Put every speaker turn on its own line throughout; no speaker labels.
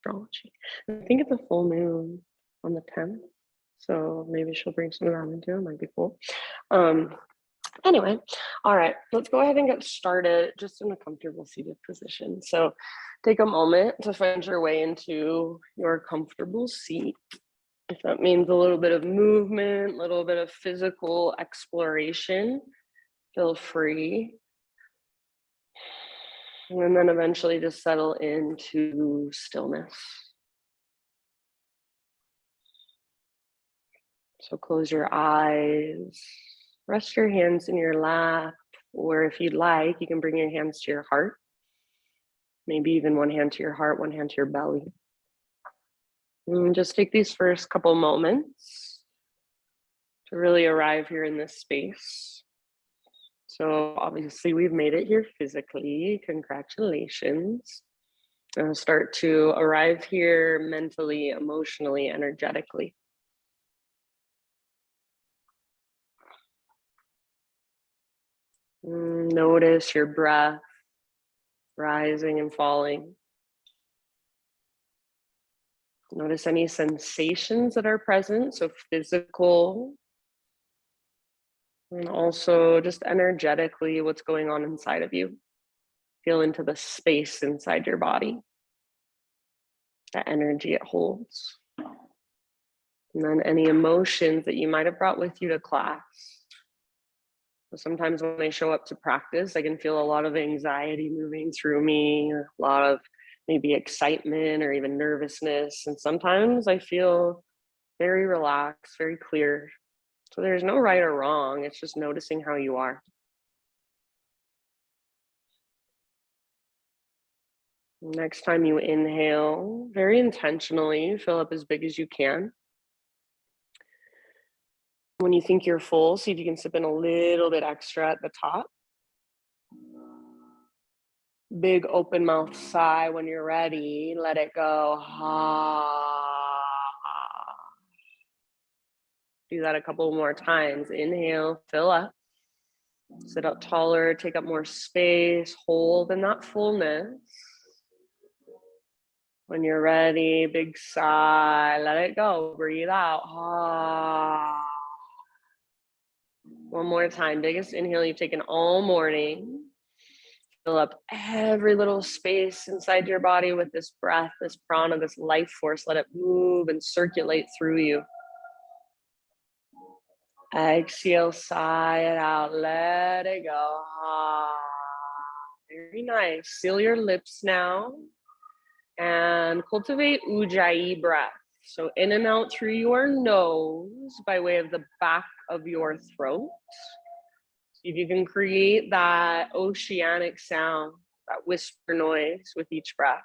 astrology. I think it's a full moon on the 10th. So maybe she'll bring some of that into it. Might be cool. Anyway, all right, let's go ahead and get started just in a comfortable seated position. So take a moment to find your way into your comfortable seat. If that means a little bit of movement, a little bit of physical exploration, feel free. And then eventually just settle into stillness. So close your eyes, rest your hands in your lap, or if you'd like, you can bring your hands to your heart. Maybe even one hand to your heart, one hand to your belly. And just take these first couple moments to really arrive here in this space. So obviously we've made it here physically. Congratulations. And start to arrive here mentally, emotionally, energetically. Notice your breath rising and falling. Notice any sensations that are present, so physical, and also just energetically what's going on inside of you. Feel into the space inside your body, the energy it holds. And then any emotions that you might have brought with you to class. So sometimes when I show up to practice, I can feel a lot of anxiety moving through me, a lot of maybe excitement or even nervousness. And sometimes I feel very relaxed, very clear. So there's no right or wrong. It's just noticing how you are. Next time you inhale, very intentionally, fill up as big as you can. When you think you're full, see if you can sip in a little bit extra at the top. Big open mouth sigh when you're ready. Let it go. Do that a couple more times. Inhale, fill up. Sit up taller, take up more space, hold in that fullness. When you're ready, big sigh, let it go. Breathe out. One more time, biggest inhale you've taken all morning. Fill up every little space inside your body with this breath, this prana, this life force. Let it move and circulate through you. Exhale, sigh it out, let it go. Very nice. Seal your lips now and cultivate Ujjayi breath. So in and out through your nose by way of the back of your throat. See if you can create that oceanic sound, that whisper noise with each breath.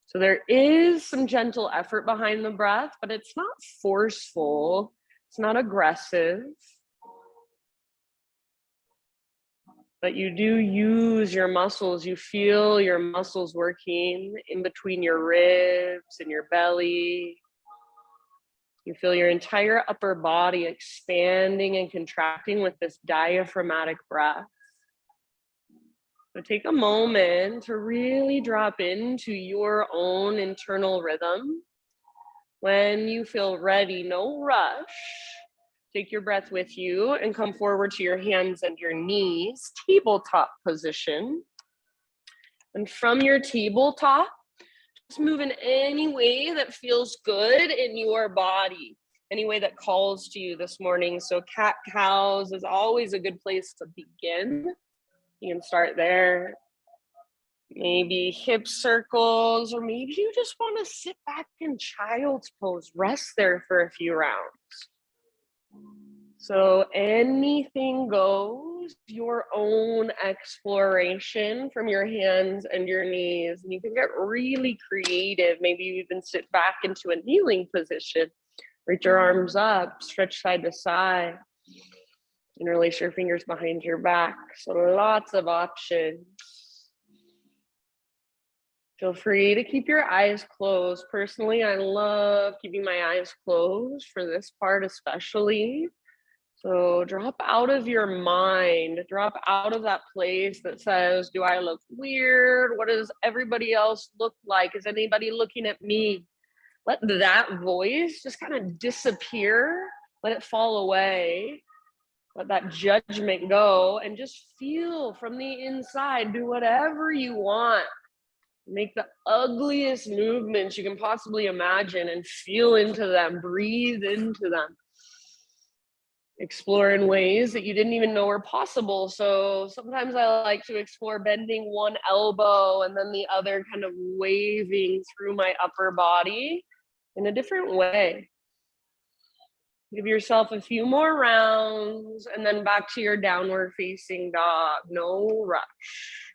So there is some gentle effort behind the breath, but it's not forceful. It's not aggressive. But you do use your muscles. You feel your muscles working in between your ribs and your belly. You feel your entire upper body expanding and contracting with this diaphragmatic breath. So take a moment to really drop into your own internal rhythm. When you feel ready, no rush. Take your breath with you and come forward to your hands and your knees, tabletop position. And from your tabletop, just move in any way that feels good in your body, any way that calls to you this morning. So cat-cows is always a good place to begin. You can start there. Maybe hip circles, or maybe you just want to sit back in child's pose. Rest there for a few rounds. So anything goes, your own exploration from your hands and your knees. And you can get really creative. Maybe you even sit back into a kneeling position. Reach your arms up, stretch side to side. Interlace your fingers behind your back. So lots of options. Feel free to keep your eyes closed. Personally, I love keeping my eyes closed for this part especially. So drop out of your mind, drop out of that place that says, do I look weird? What does everybody else look like? Is anybody looking at me? Let that voice just kind of disappear. Let it fall away. Let that judgment go and just feel from the inside. Do whatever you want. Make the ugliest movements you can possibly imagine and feel into them. Breathe into them. Explore in ways that you didn't even know were possible. So sometimes I like to explore bending one elbow and then the other kind of waving through my upper body in a different way. Give yourself a few more rounds and then back to your downward facing dog. No rush.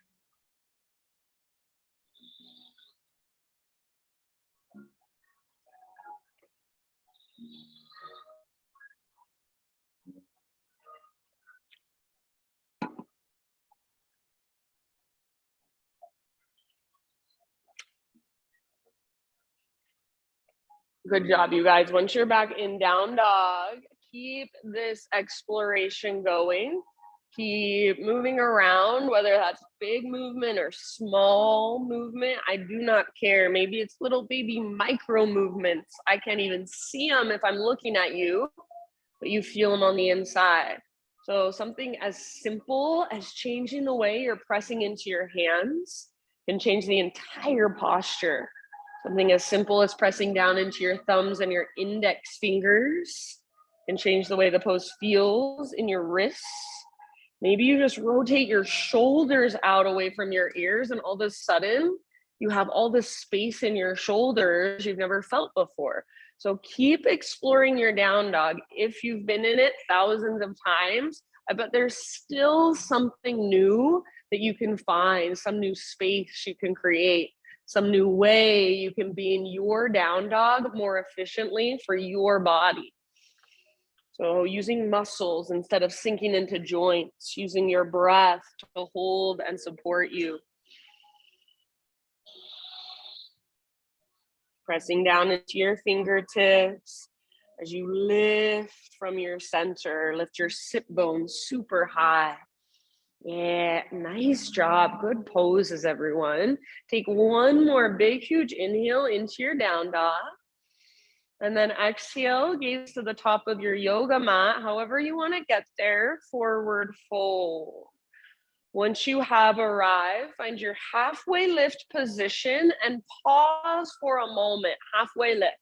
Good job, you guys. Once you're back in down dog, keep this exploration going. Keep moving around, whether that's big movement or small movement. I do not care. Maybe it's little baby micro movements. I can't even see them if I'm looking at you, but you feel them on the inside. So something as simple as changing the way you're pressing into your hands can change the entire posture. Something as simple as pressing down into your thumbs and your index fingers can change the way the pose feels in your wrists. Maybe you just rotate your shoulders out away from your ears and all of a sudden you have all this space in your shoulders you've never felt before. So keep exploring your down dog. If you've been in it thousands of times, I bet there's still something new that you can find, some new space you can create, some new way you can be in your down dog more efficiently for your body. So using muscles instead of sinking into joints, using your breath to hold and support you. Pressing down into your fingertips as you lift from your center, lift your sit bones super high. Yeah, nice job. Good poses, everyone. Take one more big, huge inhale into your down dog. And then exhale, gaze to the top of your yoga mat, however you want to get there, forward fold. Once you have arrived, find your halfway lift position and pause for a moment, halfway lift.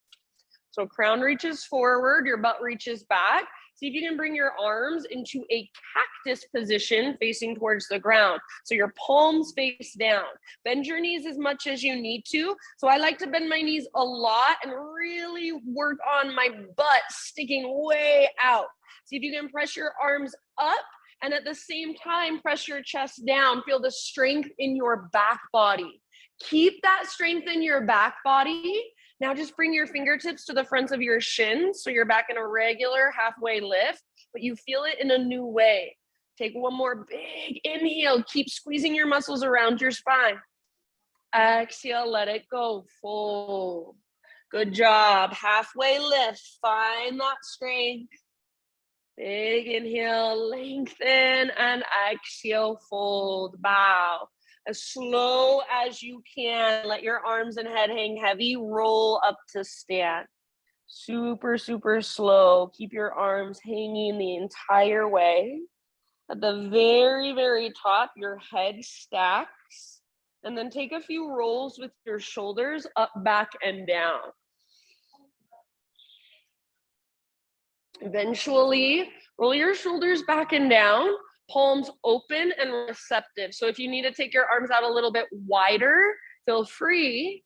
So crown reaches forward, your butt reaches back. See if you can bring your arms into a cactus position facing towards the ground. So your palms face down. Bend your knees as much as you need to. So I like to bend my knees a lot and really work on my butt sticking way out. See if you can press your arms up and at the same time, press your chest down. Feel the strength in your back body. Keep that strength in your back body. Now just bring your fingertips to the fronts of your shins so you're back in a regular halfway lift, but you feel it in a new way. Take one more big inhale. Keep squeezing your muscles around your spine. Exhale, let it go. Fold. Good job. Halfway lift. Find that strength. Big inhale, lengthen, and exhale, fold, bow. As slow as you can, let your arms and head hang heavy, roll up to stand. Super, super slow. Keep your arms hanging the entire way. At the very, very top, your head stacks. And then take a few rolls with your shoulders up, back, and down. Eventually, roll your shoulders back and down, palms open and receptive. So if you need to take your arms out a little bit wider, feel free.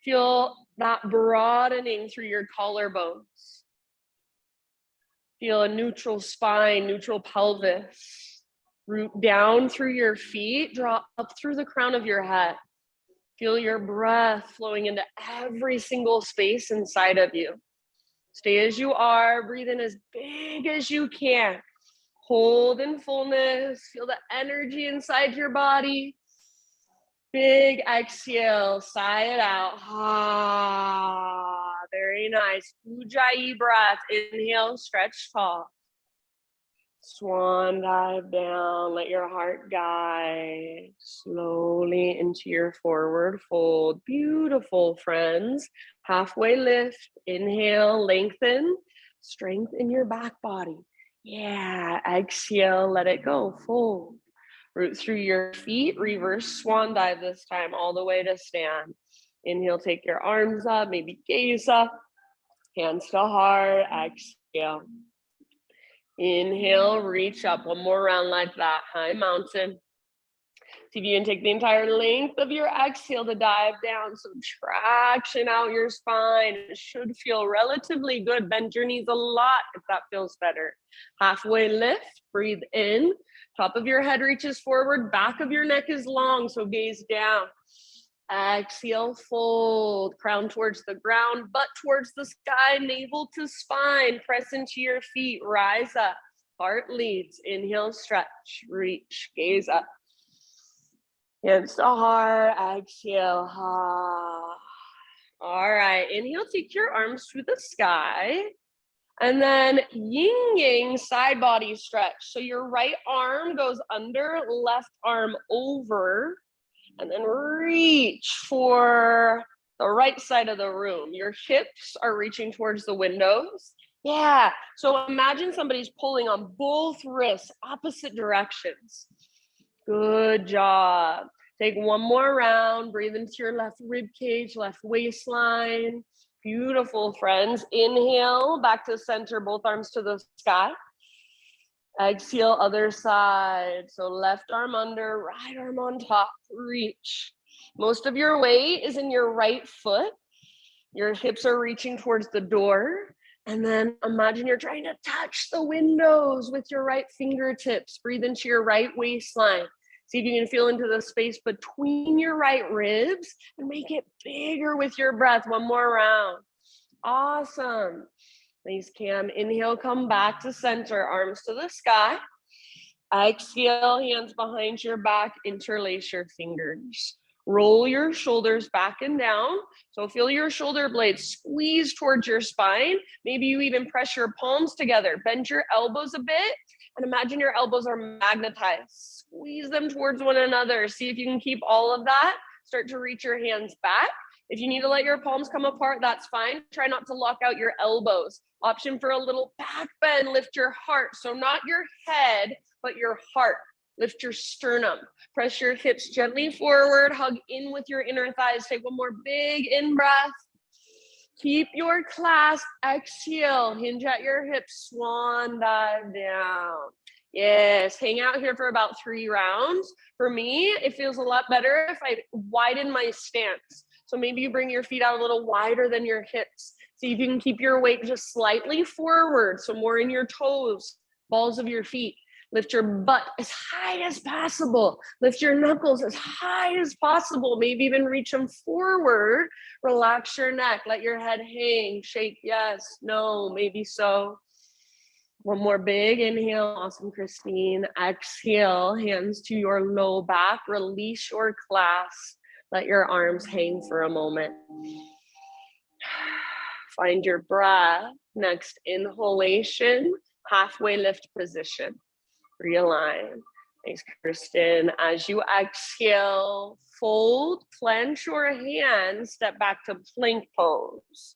Feel that broadening through your collarbones. Feel a neutral spine, neutral pelvis. Root down through your feet, draw up through the crown of your head. Feel your breath flowing into every single space inside of you. Stay as you are, breathe in as big as you can. Hold in fullness, feel the energy inside your body. Big exhale, sigh it out. Ah, very nice. Ujjayi breath, inhale, stretch tall. Swan dive down, let your heart guide slowly into your forward fold. Beautiful, friends. Halfway lift, inhale, lengthen, strengthen your back body. Yeah, exhale, let it go, fold. Root through your feet, reverse swan dive this time, all the way to stand. Inhale, take your arms up, maybe gaze up, hands to heart, exhale. Inhale, reach up, one more round like that, high mountain. See if you can take the entire length of your exhale to dive down, so traction out your spine. It should feel relatively good. Bend your knees a lot if that feels better. Halfway lift, breathe in. Top of your head reaches forward, back of your neck is long, so gaze down. Exhale, fold, crown towards the ground, butt towards the sky, navel to spine, press into your feet, rise up, heart leads, inhale, stretch, reach, gaze up. Hands to heart, exhale, ha. All right, inhale, take your arms to the sky, and then yin yang side body stretch. So your right arm goes under, left arm over, and then reach for the right side of the room. Your hips are reaching towards the windows. Yeah, so imagine somebody's pulling on both wrists, opposite directions. Good job. Take one more round, breathe into your left rib cage, left waistline. Beautiful, friends. Inhale, back to center, both arms to the sky. Exhale, other side. So left arm under, right arm on top, reach. Most of your weight is in your right foot. Your hips are reaching towards the door. And then imagine you're trying to touch the windows with your right fingertips. Breathe into your right waistline. See if you can feel into the space between your right ribs and make it bigger with your breath. One more round. Awesome. Nice, Cam. Inhale, come back to center, arms to the sky. Exhale, hands behind your back, interlace your fingers. Roll your shoulders back and down. So feel your shoulder blades squeeze towards your spine. Maybe you even press your palms together. Bend your elbows a bit and imagine your elbows are magnetized. Squeeze them towards one another. See if you can keep all of that. Start to reach your hands back. If you need to let your palms come apart, that's fine. Try not to lock out your elbows. Option for a little back bend, lift your heart. So not your head, but your heart. Lift your sternum. Press your hips gently forward. Hug in with your inner thighs. Take one more big in breath. Keep your clasp. Exhale. Hinge at your hips. Swan dive down. Yes, hang out here for about 3 rounds. For me, it feels a lot better if I widen my stance. So maybe you bring your feet out a little wider than your hips. See if you can keep your weight just slightly forward, so more in your toes, balls of your feet. Lift your butt as high as possible. Lift your knuckles as high as possible. Maybe even reach them forward. Relax your neck. Let your head hang. Shake yes, no, maybe so. One more big inhale. Awesome, Christine. Exhale, hands to your low back. Release your clasp. Let your arms hang for a moment. Find your breath. Next inhalation, halfway lift position. Realign. Thanks, Kristen. As you exhale, fold, clench your hands, step back to plank pose.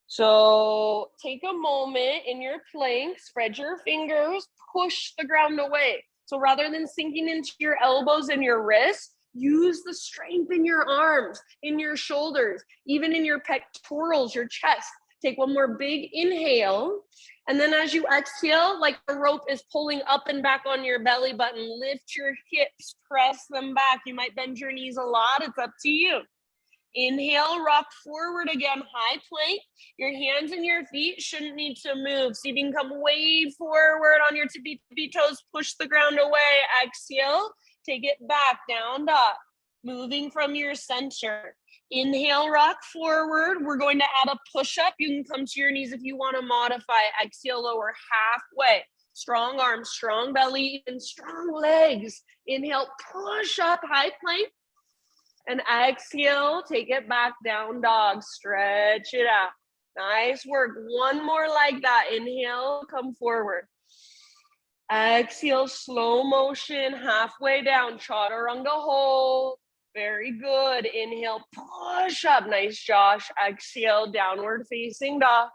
So take a moment in your plank, spread your fingers, push the ground away. So rather than sinking into your elbows and your wrists, use the strength in your arms, in your shoulders, even in your pectorals, your chest. Take one more big inhale. And then as you exhale, like the rope is pulling up and back on your belly button, lift your hips, press them back. You might bend your knees a lot. It's up to you. Inhale, rock forward again, high plank. Your hands and your feet shouldn't need to move. So you can come way forward on your tippy toes, push the ground away. Exhale, take it back, down dog. Moving from your center. Inhale, rock forward. We're going to add a push-up. You can come to your knees if you want to modify. Exhale, lower halfway. Strong arms, strong belly, and strong legs. Inhale, push up, high plank. And exhale, take it back, down dog. Stretch it out. Nice work. One more like that. Inhale, come forward. Exhale, slow motion, halfway down, chaturanga hold. Very good. Inhale, push up. Nice, Josh. Exhale, downward facing dog.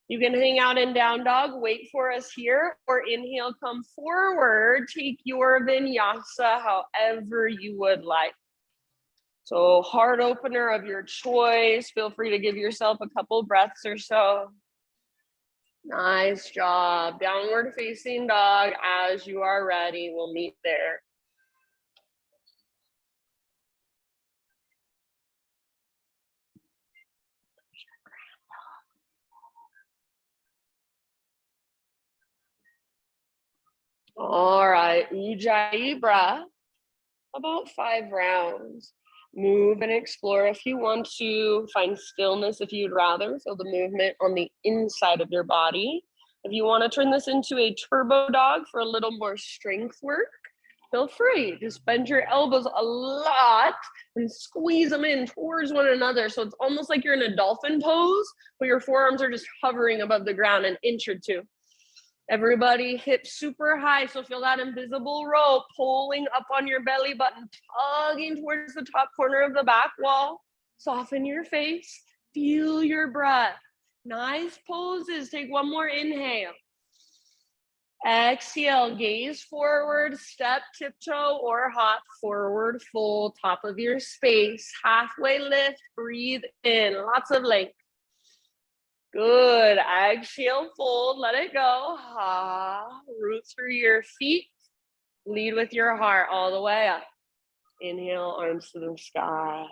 You can hang out in down dog, wait for us here, or inhale, come forward, take your vinyasa however you would like. So heart opener of your choice. Feel free to give yourself a couple breaths or so. Nice job. Downward facing dog. As you are ready, we'll meet there. All right, Ujjayi breath, about 5 rounds. Move and explore if you want to. Find stillness if you'd rather. Feel the movement on the inside of your body. If you want to turn this into a turbo dog for a little more strength work, feel free. Just bend your elbows a lot and squeeze them in towards one another. So it's almost like you're in a dolphin pose, but your forearms are just hovering above the ground an inch or two. Everybody, hips super high, so feel that invisible rope pulling up on your belly button, tugging towards the top corner of the back wall. Soften your face, feel your breath. Nice poses. Take one more inhale. Exhale, gaze forward, step, tiptoe, or hop forward, full top of your space. Halfway lift, breathe in, lots of length. Good. Exhale, fold, let it go. Root through your feet. Lead with your heart all the way up. Inhale, arms to the sky.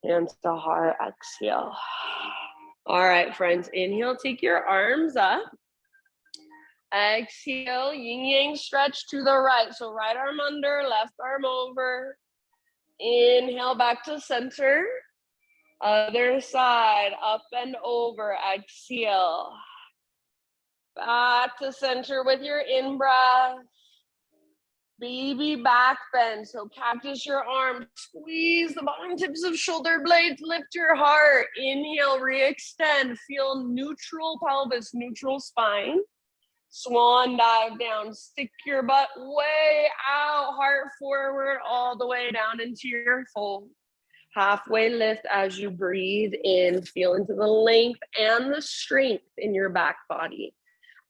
Hands to heart, exhale. All right, friends, inhale, take your arms up. Exhale, yin yang stretch to the right. So right arm under, left arm over. Inhale, back to center. Other side, up and over, exhale. Back to center with your in-breath. Baby back bend, so cactus your arm. Squeeze the bottom tips of shoulder blades, lift your heart. Inhale, re-extend, feel neutral pelvis, neutral spine. Swan dive down, stick your butt way out, heart forward, all the way down into your fold. Halfway lift as you breathe in, feel into the length and the strength in your back body.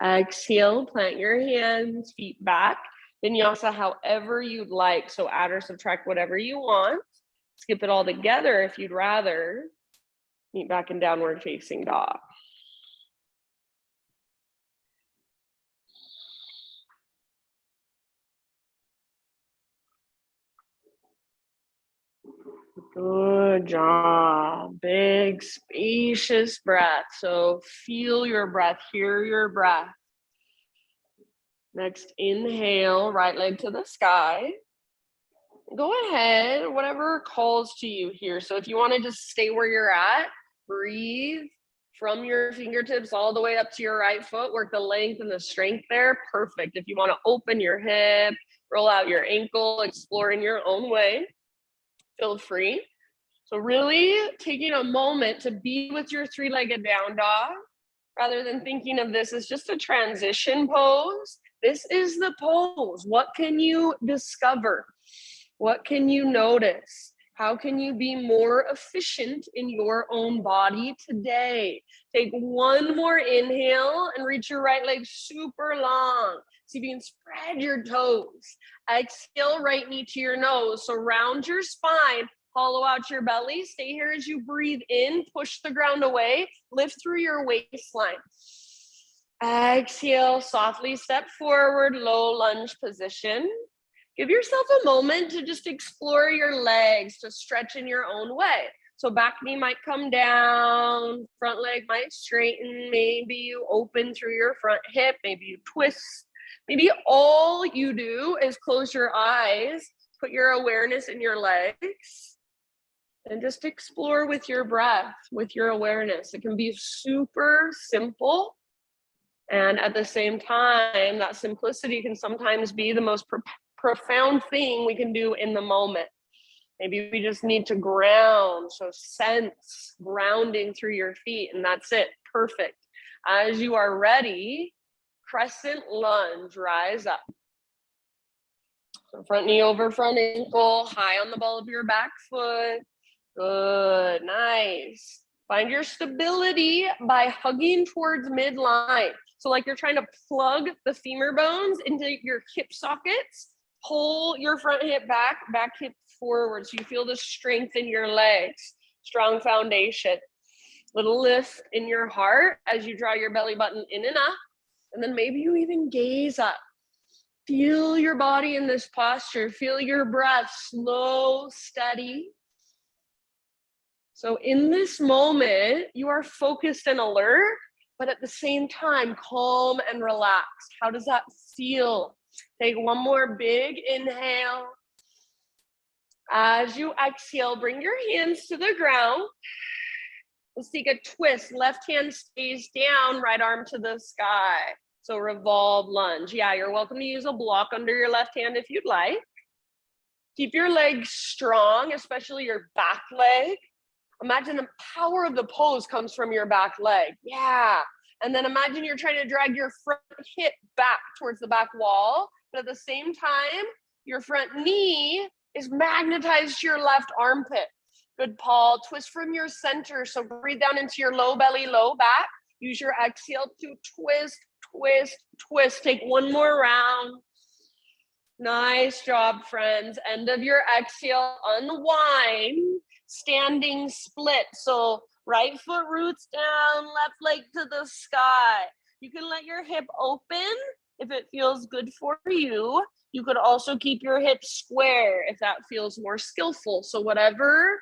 Exhale, plant your hands, feet back. Vinyasa however you'd like. So add or subtract whatever you want. Skip it all together if you'd rather. Meet back in downward facing dog. Good job. Big, spacious breath. So feel your breath, hear your breath. Next, inhale, right leg to the sky. Go ahead, whatever calls to you here. So if you want to just stay where you're at, breathe from your fingertips all the way up to your right foot. Work the length and the strength there. Perfect. If you want to open your hip, roll out your ankle, explore in your own way. Feel free. So really taking a moment to be with your three-legged down dog, rather than thinking of this as just a transition pose. This is the pose. What can you discover? What can you notice? How can you be more efficient in your own body today? Take one more inhale and reach your right leg super long. See if you can spread your toes. Exhale, right knee to your nose. So round your spine, hollow out your belly. Stay here as you breathe in, push the ground away, lift through your waistline. Exhale, softly step forward, low lunge position. Give yourself a moment to just explore your legs, to stretch in your own way. So back knee might come down, front leg might straighten, maybe you open through your front hip, maybe you twist. Maybe all you do is close your eyes, put your awareness in your legs, and just explore with your breath, with your awareness. It can be super simple. And at the same time, that simplicity can sometimes be the most profound thing we can do in the moment. Maybe we just need to ground. So sense grounding through your feet, and that's it. Perfect. As you are ready, Crescent Lunge, rise up. So front knee over front ankle, high on the ball of your back foot. Good, nice. Find your stability by hugging towards midline. So like you're trying to plug the femur bones into your hip sockets. Pull your front hip back, back hip forward. So you feel the strength in your legs. Strong foundation. Little lift in your heart as you draw your belly button in and up. And then maybe you even gaze up. Feel your body in this posture. Feel your breath, slow, steady. So in this moment, you are focused and alert, but at the same time, calm and relaxed. How does that feel? Take one more big inhale. As you exhale, bring your hands to the ground. Let's take a twist. Left hand stays down, right arm to the sky. So revolve lunge. Yeah, you're welcome to use a block under your left hand if you'd like. Keep your legs strong, especially your back leg. Imagine the power of the pose comes from your back leg. Yeah. And then imagine you're trying to drag your front hip back towards the back wall, but at the same time, your front knee is magnetized to your left armpit. Good, Paul. Twist from your center. So breathe down into your low belly, low back. Use your exhale to twist, twist, twist. Take one more round. Nice job, friends. End of your exhale, unwind. Standing split. So right foot roots down, left leg to the sky. You can let your hip open if it feels good for you. You could also keep your hips square if that feels more skillful. So whatever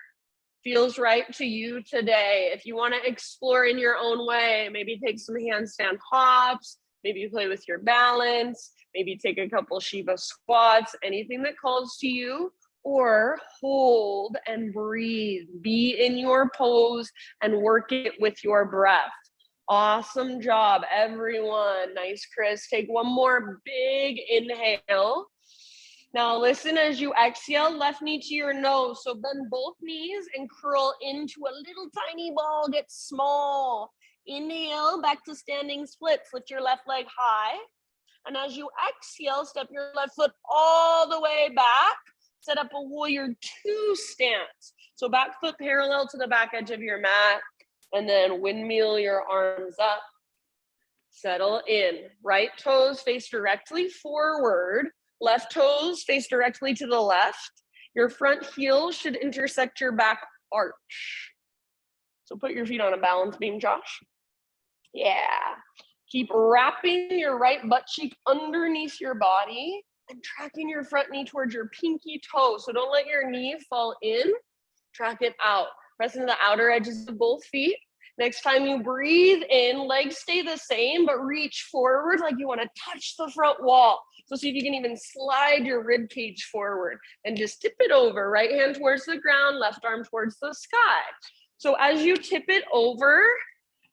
feels right to you today. If you want to explore in your own way, maybe take some handstand hops, maybe you play with your balance, maybe take a couple Shiva squats, anything that calls to you, or hold and breathe. Be in your pose and work it with your breath. Awesome job, everyone. Nice, Chris. Take one more big inhale. Now listen as you exhale, left knee to your nose. So bend both knees and curl into a little tiny ball. Get small. Inhale, back to standing split. Foot your left leg high. And as you exhale, step your left foot all the way back. Set up a warrior two stance. So back foot parallel to the back edge of your mat. And then windmill your arms up. Settle in. Right toes face directly forward. Left toes face directly to the left. Your front heel should intersect your back arch. So put your feet on a balance beam, Josh. Yeah. Keep wrapping your right butt cheek underneath your body and tracking your front knee towards your pinky toe. So don't let your knee fall in. Track it out. Press into the outer edges of both feet. Next time you breathe in, legs stay the same, but reach forward like you want to touch the front wall. So see if you can even slide your rib cage forward and just tip it over. Right hand towards the ground, left arm towards the sky. So as you tip it over,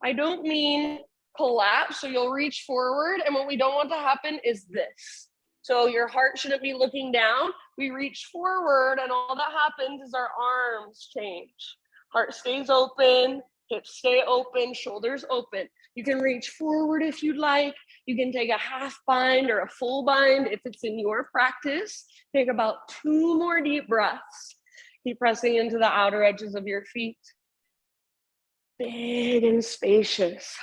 I don't mean collapse. So you'll reach forward. And what we don't want to happen is this. So your heart shouldn't be looking down. We reach forward and all that happens is our arms change. Heart stays open. Hips stay open, shoulders open. You can reach forward if you'd like. You can take a half bind or a full bind if it's in your practice. Take about 2 more deep breaths. Keep pressing into the outer edges of your feet. Big and spacious.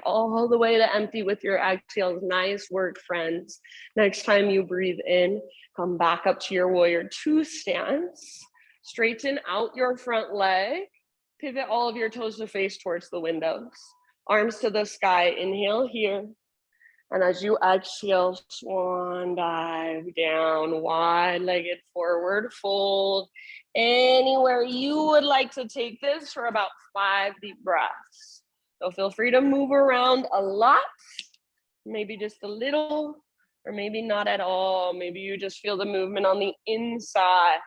All the way to empty with your exhales. Nice work, friends. Next time you breathe in, come back up to your warrior two stance. Straighten out your front leg. Pivot all of your toes to face towards the windows. Arms to the sky. Inhale here. And as you exhale, swan dive down, wide-legged forward fold. Anywhere you would like to take this for about 5 deep breaths. So feel free to move around a lot, maybe just a little, or maybe not at all. Maybe you just feel the movement on the inside.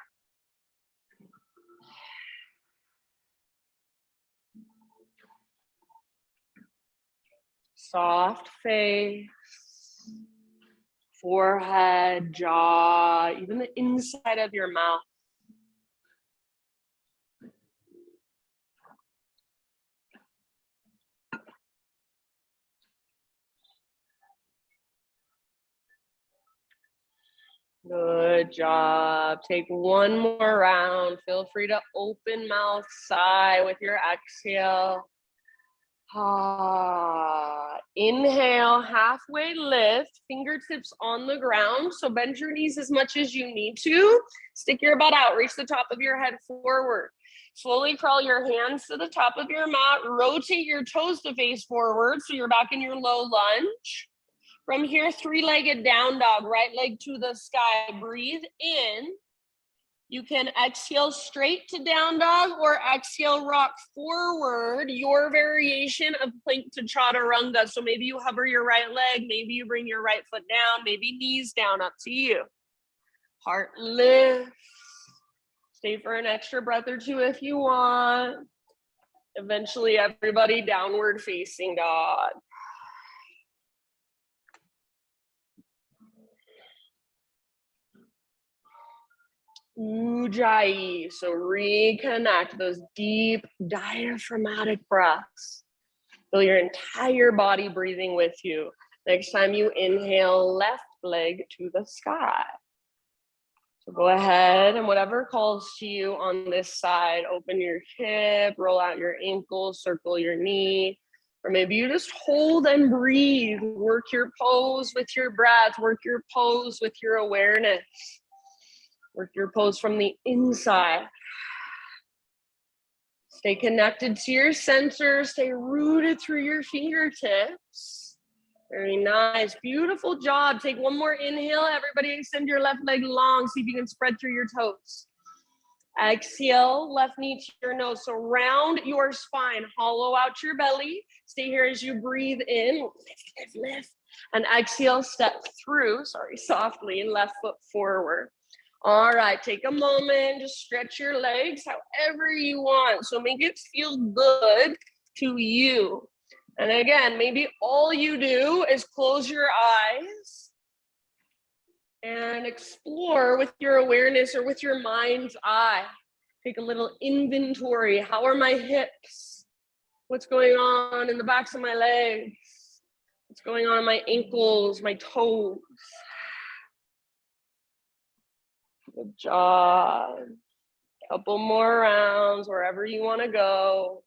Soft face, forehead, jaw, even the inside of your mouth. Good job. Take one more round. Feel free to open mouth sigh with your exhale. Inhale, halfway lift, fingertips on the ground. So bend your knees as much as you need to. Stick your butt out, reach the top of your head forward. Slowly crawl your hands to the top of your mat. Rotate your toes to face forward so you're back in your low lunge. From here, three-legged down dog, right leg to the sky. Breathe in. You can exhale straight to down dog or exhale rock forward, your variation of plank to chaturanga. So maybe you hover your right leg, maybe you bring your right foot down, maybe knees down, up to you. Heart lift. Stay for an extra breath or two if you want. Eventually, everybody downward facing dog. Ujjayi. So reconnect those deep diaphragmatic breaths. Feel your entire body breathing with you. Next time you inhale, left leg to the sky. So go ahead and whatever calls to you on this side, open your hip, roll out your ankle, circle your knee. Or maybe you just hold and breathe. Work your pose with your breath. Work your pose with your awareness. Work your pose from the inside. Stay connected to your center. Stay rooted through your fingertips. Very nice. Beautiful job. Take one more inhale. Everybody extend your left leg long. See if you can spread through your toes. Exhale, left knee to your nose. So round your spine. Hollow out your belly. Stay here as you breathe in. Lift, lift, lift. And exhale, step through. Softly. Left foot forward. All right, take a moment, just stretch your legs however you want. So make it feel good to you. And again, maybe all you do is close your eyes and explore with your awareness or with your mind's eye. Take a little inventory. How are my hips? What's going on in the backs of my legs? What's going on in my ankles, my toes? Good job. Couple more rounds wherever you want to go.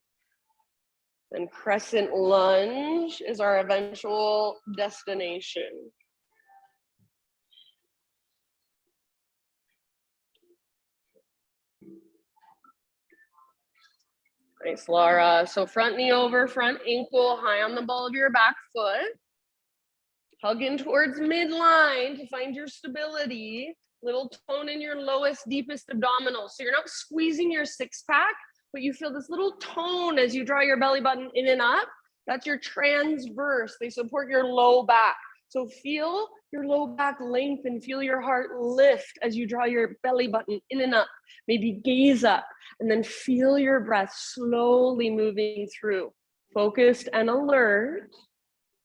Then Crescent Lunge is our eventual destination. Nice, Laura. So front knee over, front ankle, high on the ball of your back foot. Hug in towards midline to find your stability. Little tone in your lowest, deepest abdominal. So you're not squeezing your six pack, but you feel this little tone as you draw your belly button in and up. That's your transverse. They support your low back. So feel your low back lengthen, feel your heart lift as you draw your belly button in and up. Maybe gaze up and then feel your breath slowly moving through. Focused and alert,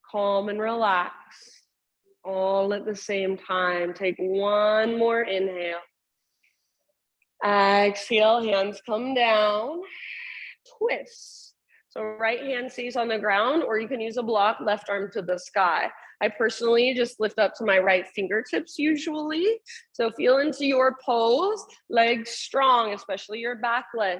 calm and relax. All at the same time. Take one more inhale. Exhale, hands come down. Twist. So right hand stays on the ground, or you can use a block, left arm to the sky. I personally just lift up to my right fingertips usually. So feel into your pose, legs strong, especially your back leg.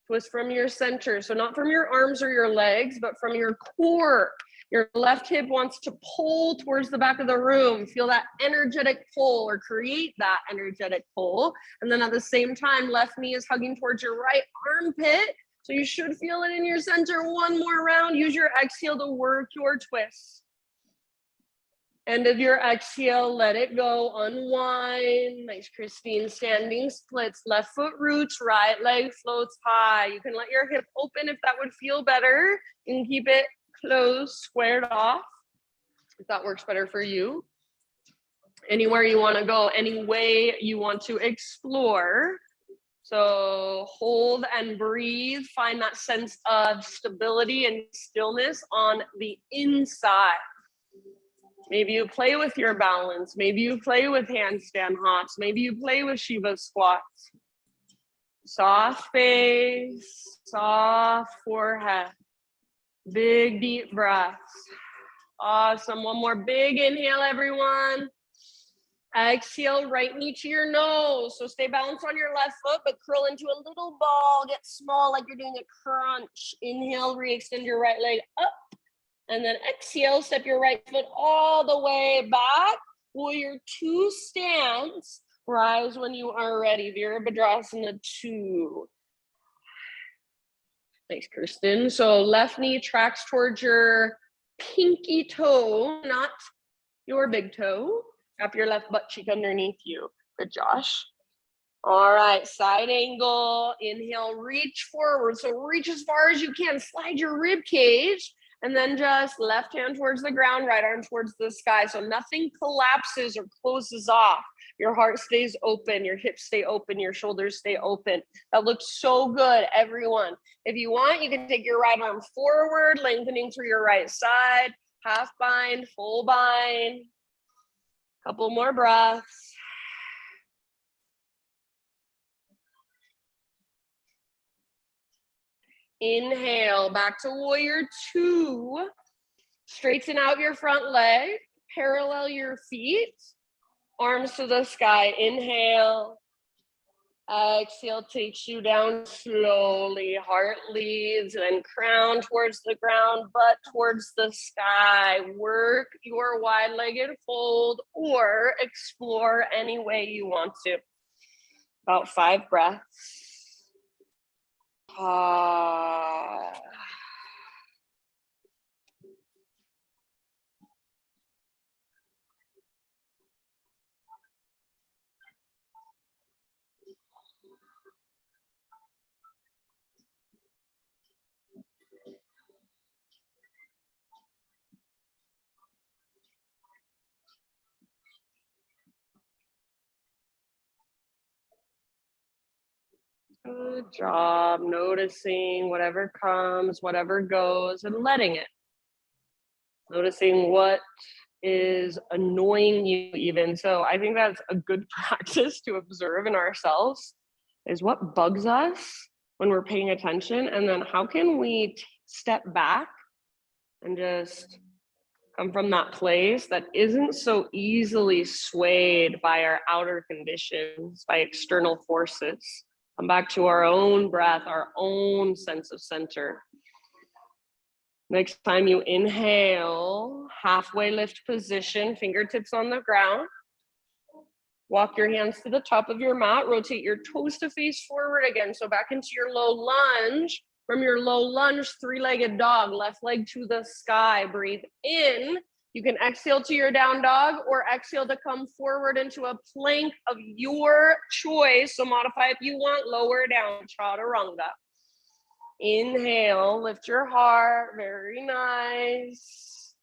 Twist from your center. So not from your arms or your legs, but from your core. Your left hip wants to pull towards the back of the room. Feel that energetic pull or create that energetic pull. And then at the same time, left knee is hugging towards your right armpit. So you should feel it in your center. One more round. Use your exhale to work your twist. End of your exhale, let it go, unwind. Nice Christine standing splits, left foot roots, right leg floats high. You can let your hip open if that would feel better. You can keep it closed, squared off, if that works better for you. Anywhere you want to go, any way you want to explore. So hold and breathe, find that sense of stability and stillness on the inside. Maybe you play with your balance. Maybe you play with handstand hops. Maybe you play with Shiva squats. Soft face, soft forehead. Big deep breaths. Awesome. One more big inhale, everyone. Exhale, right knee to your nose. So stay balanced on your left foot, but curl into a little ball. Get small like you're doing a crunch. Inhale, re-extend your right leg up. And then exhale, step your right foot all the way back. Warrior 2 stance. Rise when you are ready. Virabhadrasana 2. Thanks, Kirsten. So left knee tracks towards your pinky toe, not your big toe. Wrap your left butt cheek underneath you. Good, Josh. All right, side angle. Inhale, reach forward. So reach as far as you can. Slide your rib cage. And then just left hand towards the ground, right arm towards the sky. So nothing collapses or closes off. Your heart stays open, your hips stay open, your shoulders stay open. That looks so good, everyone. If you want, you can take your right arm forward, lengthening through your right side. Half bind, full bind. Couple more breaths. Inhale, back to warrior 2. Straighten out your front leg, parallel your feet, arms to the sky. Inhale. Exhale takes you down slowly. Heart leads and crown towards the ground, butt towards the sky. Work your wide-legged fold or explore any way you want to. About 5 breaths. Good job. Noticing whatever comes, whatever goes, and letting it. Noticing what is annoying you even. So I think that's a good practice to observe in ourselves, is what bugs us when we're paying attention, and then how can we step back and just come from that place that isn't so easily swayed by our outer conditions, by external forces. Come back to our own breath, our own sense of center. Next time you inhale, halfway lift position, fingertips on the ground. Walk your hands to the top of your mat, rotate your toes to face forward again. So back into your low lunge. From your low lunge, 3-legged dog, left leg to the sky. Breathe in. You can exhale to your down dog or exhale to come forward into a plank of your choice. So modify if you want, lower down, chaturanga. Inhale, lift your heart, very nice.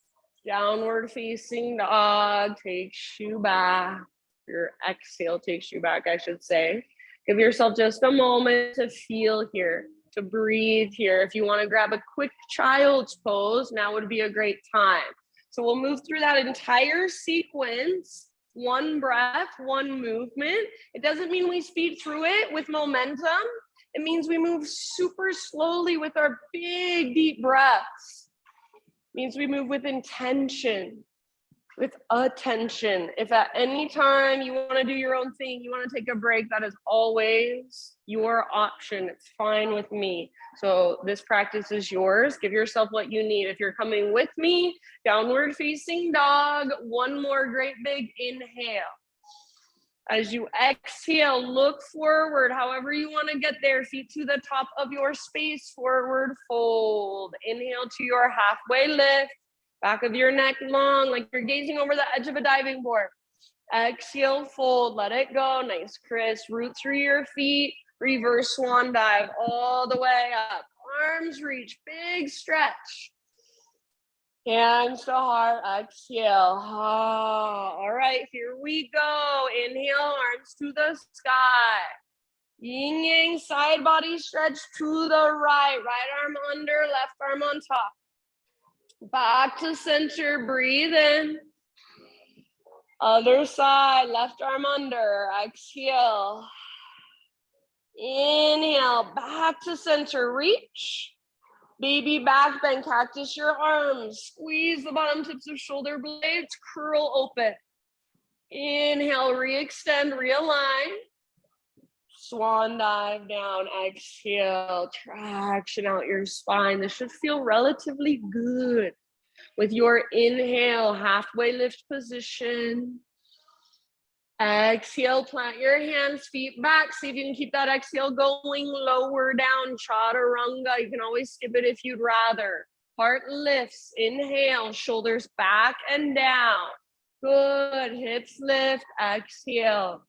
Downward facing dog takes you back. Your exhale takes you back, I should say. Give yourself just a moment to feel here, to breathe here. If you want to grab a quick child's pose, now would be a great time. So we'll move through that entire sequence, 1 breath, 1 movement. It doesn't mean we speed through it with momentum. It means we move super slowly with our big, deep breaths. It means we move with intention, with attention. If at any time you want to do your own thing, you want to take a break, that is always your option. It's fine with me. So this practice is yours. Give yourself what you need. If you're coming with me, downward facing dog, 1 more great big inhale. As you exhale, look forward, however you want to get there, feet to the top of your space, forward fold. Inhale to your halfway lift, back of your neck long, like you're gazing over the edge of a diving board. Exhale, fold, let it go, nice crisp, root through your feet, reverse swan dive all the way up. Arms reach, big stretch. Hands to heart, exhale. All right, here we go. Inhale, arms to the sky. Yin yang side body stretch to the right. Right arm under, left arm on top. Back to center, breathe in. Other side, left arm under, exhale. Inhale, back to center, reach. Baby back bend, cactus your arms. Squeeze the bottom tips of shoulder blades, curl open. Inhale, re-extend, realign. Swan dive down, exhale, traction out your spine. This should feel relatively good. With your inhale, halfway lift position. Exhale, plant your hands, feet back. See if you can keep that exhale going lower down, chaturanga. You can always skip it if you'd rather. Heart lifts, inhale, shoulders back and down. Good, hips lift, exhale.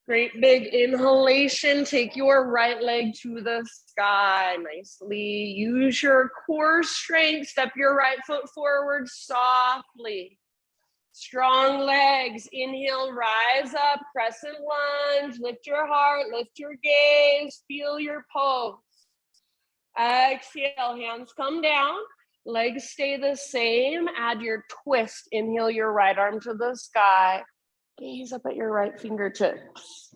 Great big inhalation. Take your right leg to the sky nicely. Use your core strength. Step your right foot forward softly. Strong legs. Inhale, rise up, crescent lunge. Lift your heart, lift your gaze. Feel your pose. Exhale, hands come down. Legs stay the same. Add your twist. Inhale your right arm to the sky. Gaze up at your right fingertips.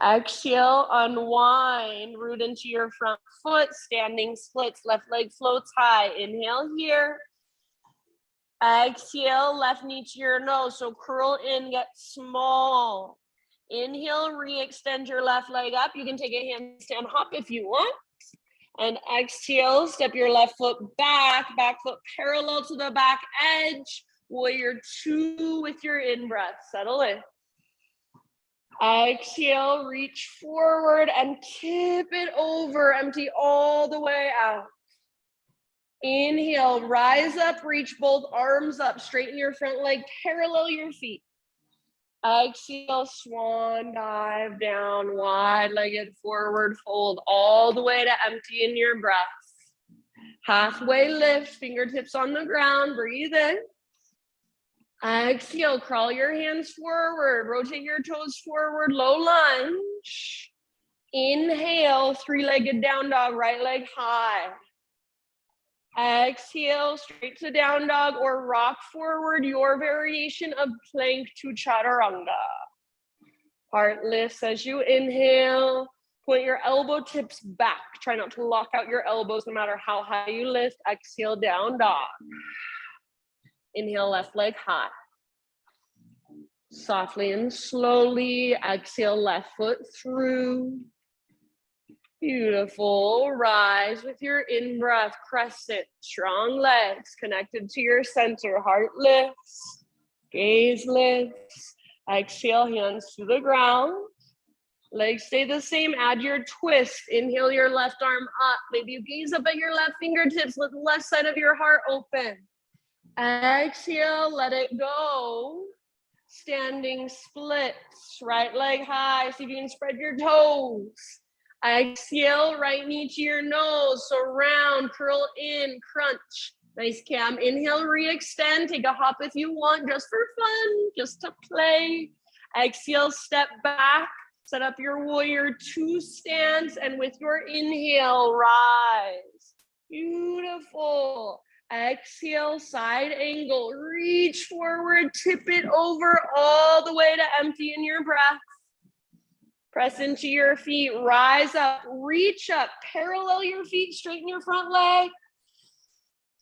Exhale, unwind, root into your front foot, standing splits, left leg floats high. Inhale here. Exhale, left knee to your nose, so curl in, get small. Inhale, re-extend your left leg up. You can take a handstand hop if you want. And exhale, step your left foot back foot parallel to the back edge. Warrior 2 with your in-breath, settle in. Exhale, reach forward and tip it over, empty all the way out. Inhale, rise up, reach both arms up, straighten your front leg, parallel your feet. Exhale, swan dive down, wide-legged forward fold, all the way to empty in your breath. Halfway lift, fingertips on the ground, breathe in. Exhale, crawl your hands forward, rotate your toes forward, low lunge. Inhale, three-legged down dog, right leg high. Exhale, straight to down dog or rock forward, your variation of plank to chaturanga. Heart lifts as you inhale. Point your elbow tips back. Try not to lock out your elbows no matter how high you lift. Exhale, down dog. Inhale, left leg high. Softly and slowly, exhale, left foot through. Beautiful. Rise with your in-breath, crescent, strong legs connected to your center. Heart lifts, gaze lifts. Exhale, hands to the ground. Legs stay the same. Add your twist. Inhale your left arm up. Maybe you gaze up at your left fingertips. Let the left side of your heart open. Exhale, let it go. Standing splits, right leg high. See if you can spread your toes. Exhale, right knee to your nose. So round, curl in, crunch. Nice cam. Inhale, re-extend. Take a hop if you want, just for fun, just to play. Exhale, step back. Set up your warrior 2 stance. And with your inhale, rise. Beautiful. Exhale, side angle. Reach forward, tip it over all the way to empty in your breath. Press into your feet, rise up, reach up, parallel your feet, straighten your front leg.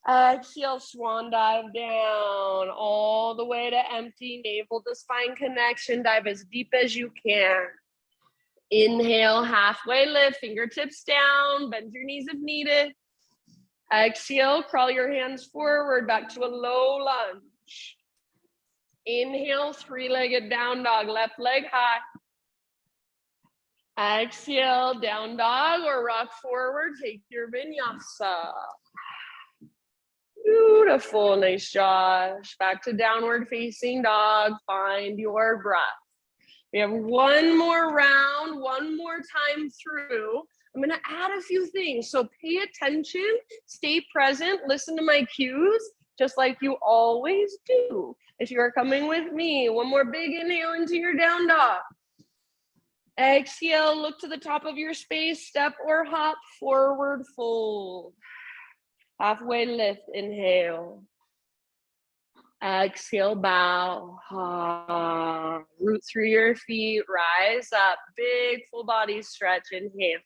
Exhale, swan dive down, all the way to empty, navel to spine connection, dive as deep as you can. Inhale, halfway lift, fingertips down, bend your knees if needed. Exhale, crawl your hands forward, back to a low lunge. Inhale, three-legged down dog, left leg high. Exhale, down dog or rock forward, take your vinyasa. Beautiful, nice Josh. Back to downward facing dog, find your breath. We have one more round, one more time through. I'm gonna add a few things, so pay attention, stay present, listen to my cues, just like you always do. If you are coming with me, one more big inhale into your down dog. Exhale, look to the top of your space, step or hop, forward fold. Halfway lift, inhale. Exhale, bow. Root through your feet, rise up, big full body stretch, inhale.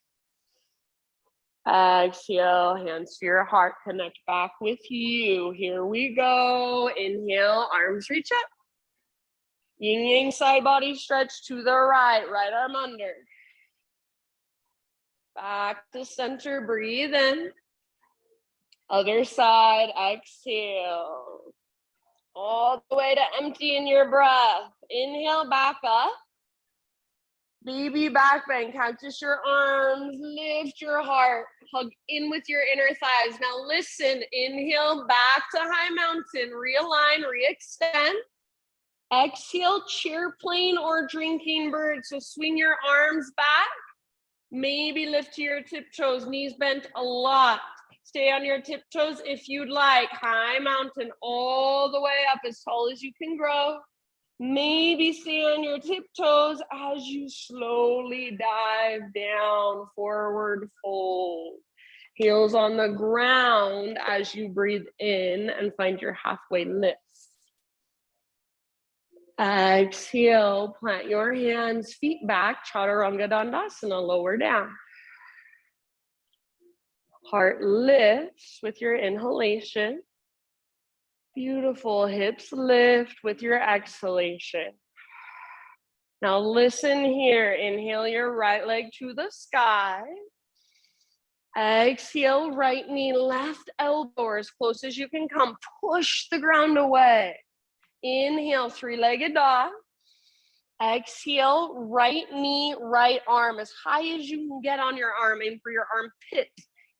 Exhale, hands to your heart, connect back with you. Here we go. Inhale, arms reach up. Yin yang side body stretch to the right, right arm under. Back to center, breathe in. Other side, exhale. All the way to empty in your breath. Inhale, back up. Baby back bend, cactus your arms, lift your heart, hug in with your inner thighs. Now listen, inhale, back to high mountain, realign, re-extend. Exhale, chair plane or drinking bird. So swing your arms back, maybe lift to your tiptoes, knees bent a lot. Stay on your tiptoes if you'd like. High mountain all the way up as tall as you can grow. Maybe stay on your tiptoes as you slowly dive down, forward fold. Heels on the ground as you breathe in and find your halfway lift. Exhale, plant your hands, feet back, Chaturanga Dandasana, lower down. Heart lifts with your inhalation. Beautiful, hips lift with your exhalation. Now listen here, inhale your right leg to the sky. Exhale, right knee, left elbow as close as you can come. Push the ground away. Inhale, three-legged dog. Exhale, right knee, right arm, as high as you can get on your arm. Aim for your armpit.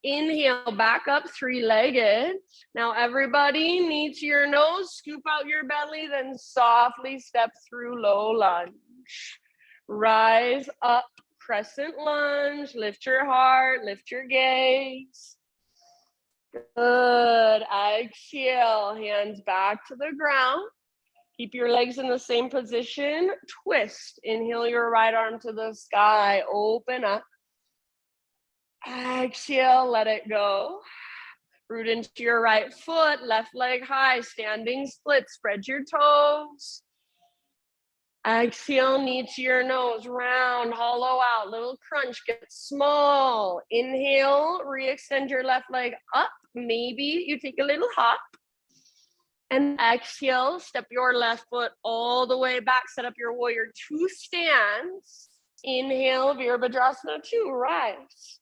Inhale, back up, three-legged. Now everybody, knee to your nose, scoop out your belly, then softly step through low lunge. Rise up, crescent lunge, lift your heart, lift your gaze. Good, exhale, hands back to the ground. Keep your legs in the same position, twist. Inhale your right arm to the sky, open up. Exhale, let it go. Root into your right foot, left leg high, standing split, spread your toes. Exhale, knee to your nose, round, hollow out, little crunch, get small. Inhale, re-extend your left leg up. Maybe you take a little hop. And exhale, step your left foot all the way back, set up your warrior two stance. Inhale, Virabhadrasana 2, rise.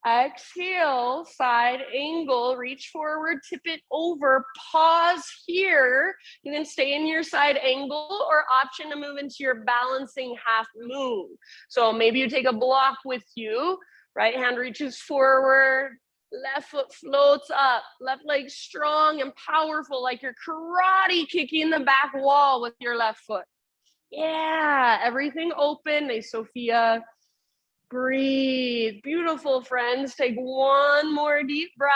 Exhale, side angle, reach forward, tip it over, pause here. You can stay in your side angle or option to move into your balancing half moon. So maybe you take a block with you, right hand reaches forward, left foot floats up, left leg strong and powerful, like you're karate kicking the back wall with your left foot. Yeah, everything open, nice, Sophia. Breathe. Beautiful, friends. Take one more deep breath.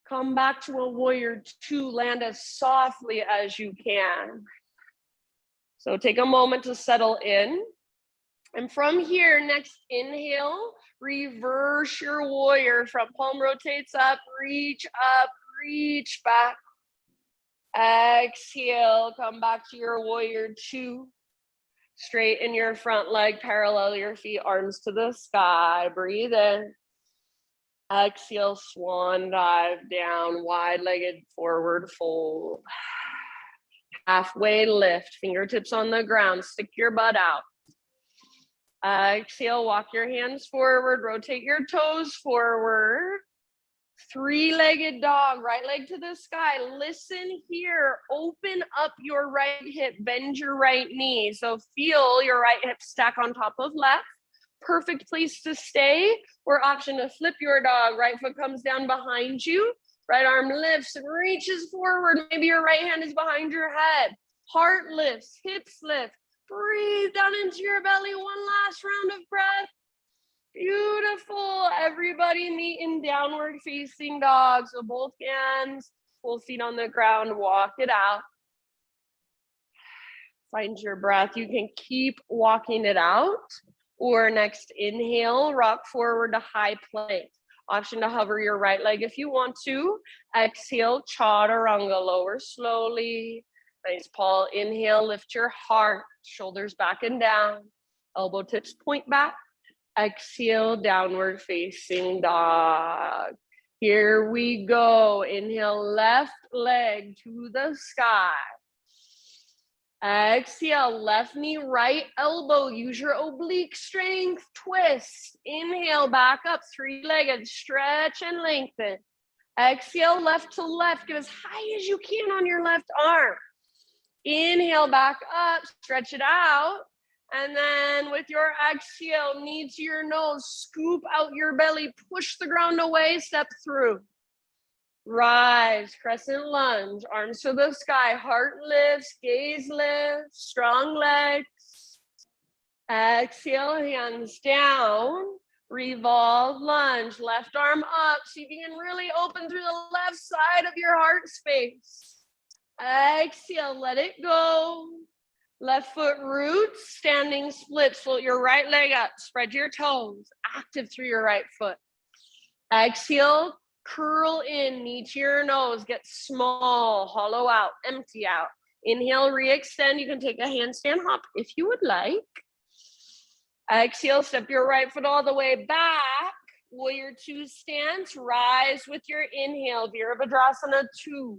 Come back to a warrior two. Land as softly as you can. So take a moment to settle in. And from here, next inhale, reverse your warrior. Front palm rotates up, reach back. Exhale, come back to your warrior two. Straighten your front leg, parallel your feet, arms to the sky. Breathe in. Exhale, swan dive down, wide-legged forward fold. Halfway lift, fingertips on the ground, stick your butt out. Exhale, walk your hands forward, rotate your toes forward. Three-legged dog, right leg to the sky. Listen here, open up your right hip, bend your right knee. So feel your right hip stack on top of left. Perfect place to stay, or option to flip your dog. Right foot comes down behind you. Right arm lifts and reaches forward. Maybe your right hand is behind your head. Heart lifts, hips lift. Breathe down into your belly. One last round of breath. Beautiful. Everybody meet in downward facing dog. So both hands, both feet on the ground, walk it out. Find your breath. You can keep walking it out. Or next inhale, rock forward to high plank. Option to hover your right leg if you want to. Exhale, chaturanga, lower slowly. Nice, Paul. Inhale, lift your heart, shoulders back and down. Elbow tips point back. Exhale, downward facing dog. Here we go. Inhale, left leg to the sky. Exhale, left knee, right elbow. Use your oblique strength. Twist. Inhale, back up, three-legged. Stretch and lengthen. Exhale, left to left. Get as high as you can on your left arm. Inhale, back up, stretch it out. And then with your exhale, knee to your nose, scoop out your belly, push the ground away, step through. Rise, crescent lunge, arms to the sky, heart lifts, gaze lifts, strong legs. Exhale, hands down. Revolve lunge, left arm up. See if you can really open through the left side of your heart space. Exhale, let it go. Left foot roots, standing splits. Float your right leg up, spread your toes, active through your right foot. Exhale, curl in, knee to your nose, get small, hollow out, empty out. Inhale, re-extend. You can take a handstand hop if you would like. Exhale, step your right foot all the way back. Warrior two stance, rise with your inhale, Virabhadrasana 2.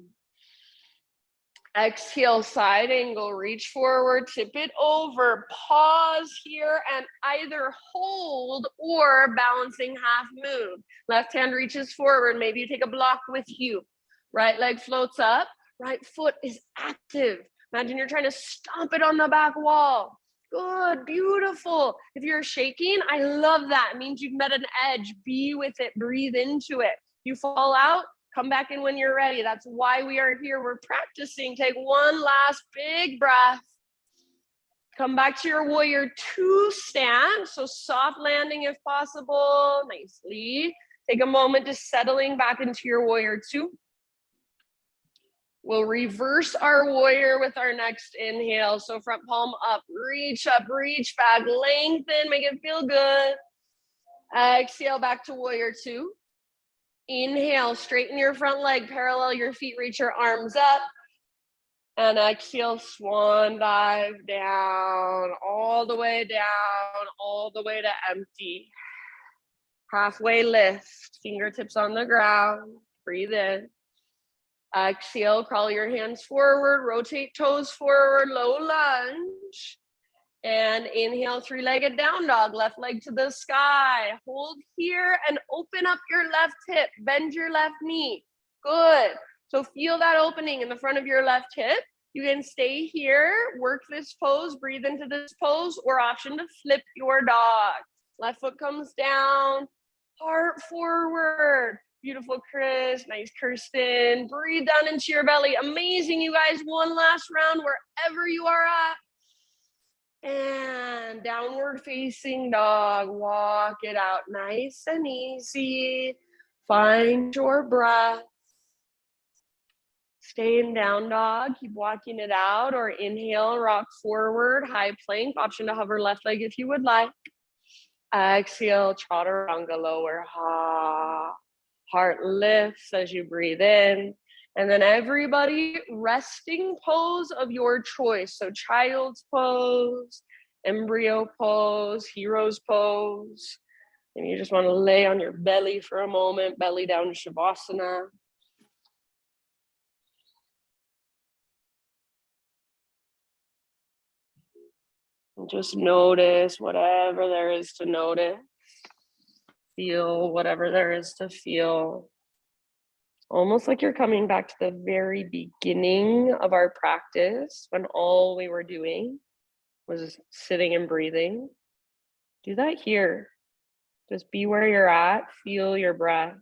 Exhale, side angle, reach forward, tip it over, pause here and either hold or balancing half moon. Left hand reaches forward, maybe you take a block with you. Right leg floats up, right foot is active. Imagine you're trying to stomp it on the back wall. Good, beautiful. If you're shaking, I love that. It means you've met an edge. Be with it, breathe into it. You fall out, come back in when you're ready. That's why we are here. We're practicing. Take one last big breath. Come back to your warrior two stance. So soft landing if possible, nicely. Take a moment just settling back into your warrior two. We'll reverse our warrior with our next inhale. So front palm up, reach back, lengthen, make it feel good. Exhale back to warrior two. Inhale, straighten your front leg, parallel your feet, reach your arms up. And exhale, swan dive down, all the way down, all the way to empty. Halfway lift, fingertips on the ground, breathe in. Exhale, crawl your hands forward, rotate toes forward, low lunge. And inhale, three-legged down dog, left leg to the sky. Hold here and open up your left hip, bend your left knee. Good. So feel that opening in the front of your left hip. You can stay here, work this pose, breathe into this pose, or option to flip your dog. Left foot comes down, heart forward. Beautiful, Chris. Nice, Kirsten. Breathe down into your belly. Amazing, you guys. One last round wherever you are at. And downward facing dog. Walk it out nice and easy. Find your breath. Stay in down dog. Keep walking it out, or inhale, rock forward, high plank. Option to hover left leg if you would like. Exhale, chaturanga, lower. Ha. Heart lifts as you breathe in. And then everybody, resting pose of your choice. So child's pose, embryo pose, hero's pose. And you just want to lay on your belly for a moment, belly down to Shavasana. And just notice whatever there is to notice. Feel whatever there is to feel. Almost like you're coming back to the very beginning of our practice when all we were doing was sitting and breathing. Do that here. Just be where you're at. Feel your breath.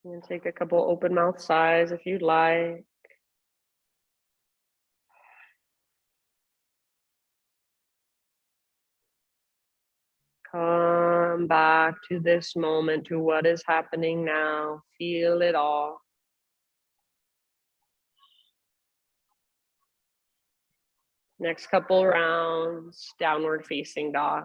You can take a couple open mouth sighs if you'd like. Come back to this moment, to what is happening now. Feel it all. Next couple rounds, downward facing dog.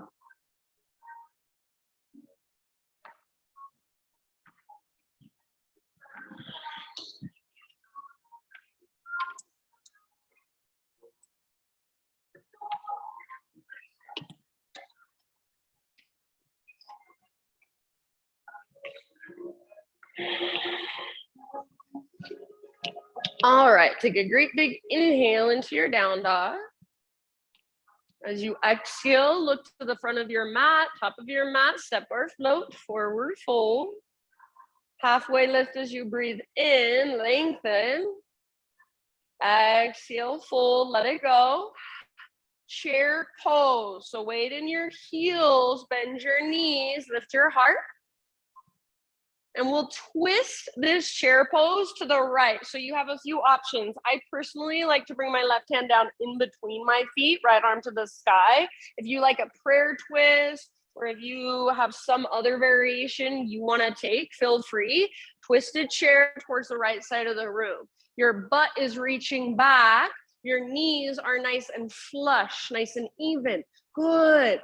All right, take a great big inhale into your down dog. As you exhale, look to the front of your mat, top of your mat, step or float, forward fold. Halfway lift as you breathe in, lengthen. Exhale, fold, let it go. Chair pose. So weight in your heels, bend your knees, lift your heart. And we'll twist this chair pose to the right. So you have a few options. I personally like to bring my left hand down in between my feet, right arm to the sky. If you like a prayer twist, or if you have some other variation you want to take, feel free. Twisted chair towards the right side of the room. Your butt is reaching back. Your knees are nice and flush, nice and even. Good.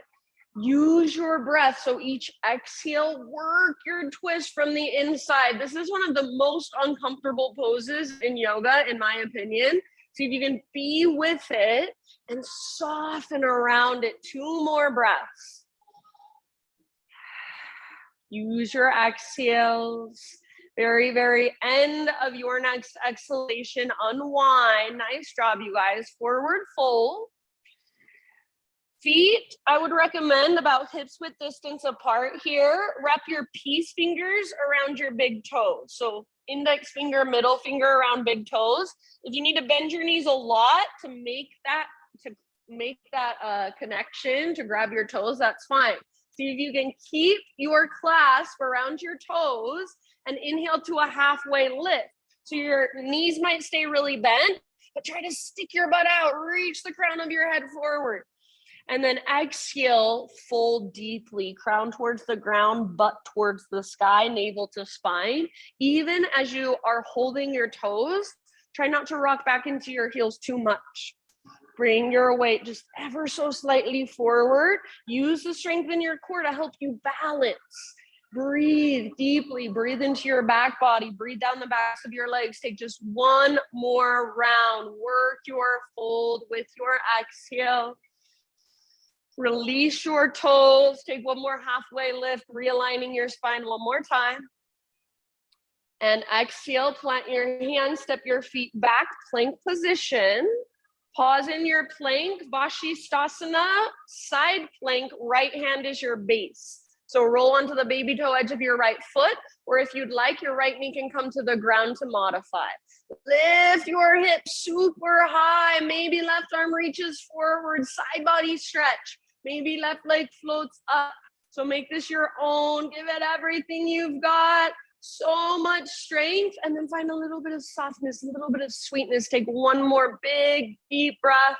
Use your breath. So each exhale, work your twist from the inside. This is one of the most uncomfortable poses in yoga, in my opinion. See if you can be with it and soften around it. 2 more breaths. Use your exhales. Very, very end of your next exhalation, unwind. Nice job, you guys. Forward fold. Feet, I would recommend about hips width distance apart here. Wrap your peace fingers around your big toes. So index finger, middle finger around big toes. If you need to bend your knees a lot to make that connection, to grab your toes, that's fine. See if you can keep your clasp around your toes and inhale to a halfway lift. So your knees might stay really bent, but try to stick your butt out, reach the crown of your head forward. And then exhale, fold deeply, crown towards the ground, butt towards the sky, navel to spine. Even as you are holding your toes, try not to rock back into your heels too much. Bring your weight just ever so slightly forward. Use the strength in your core to help you balance. Breathe deeply, breathe into your back body, breathe down the backs of your legs. Take just one more round. Work your fold with your exhale. Release your toes. Take one more halfway lift, realigning your spine one more time. And exhale, plant your hands, step your feet back, plank position. Pause in your plank, Vashisthasana, side plank, right hand is your base. So roll onto the baby toe edge of your right foot, or if you'd like, your right knee can come to the ground to modify. Lift your hips super high. Maybe left arm reaches forward, side body stretch. Maybe left leg floats up. So make this your own. Give it everything you've got. So much strength. And then find a little bit of softness, a little bit of sweetness. Take one more big, deep breath.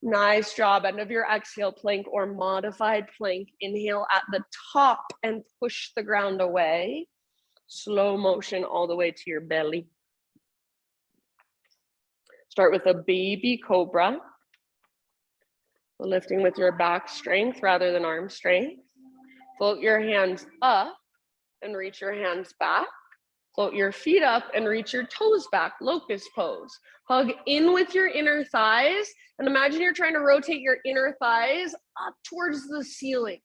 Nice job. End of your exhale, plank or modified plank. Inhale at the top and push the ground away. Slow motion all the way to your belly. Start with a baby cobra. Lifting with your back strength rather than arm strength. Float your hands up and reach your hands back. Float your feet up and reach your toes back, locust pose. Hug in with your inner thighs and imagine you're trying to rotate your inner thighs up towards the ceiling.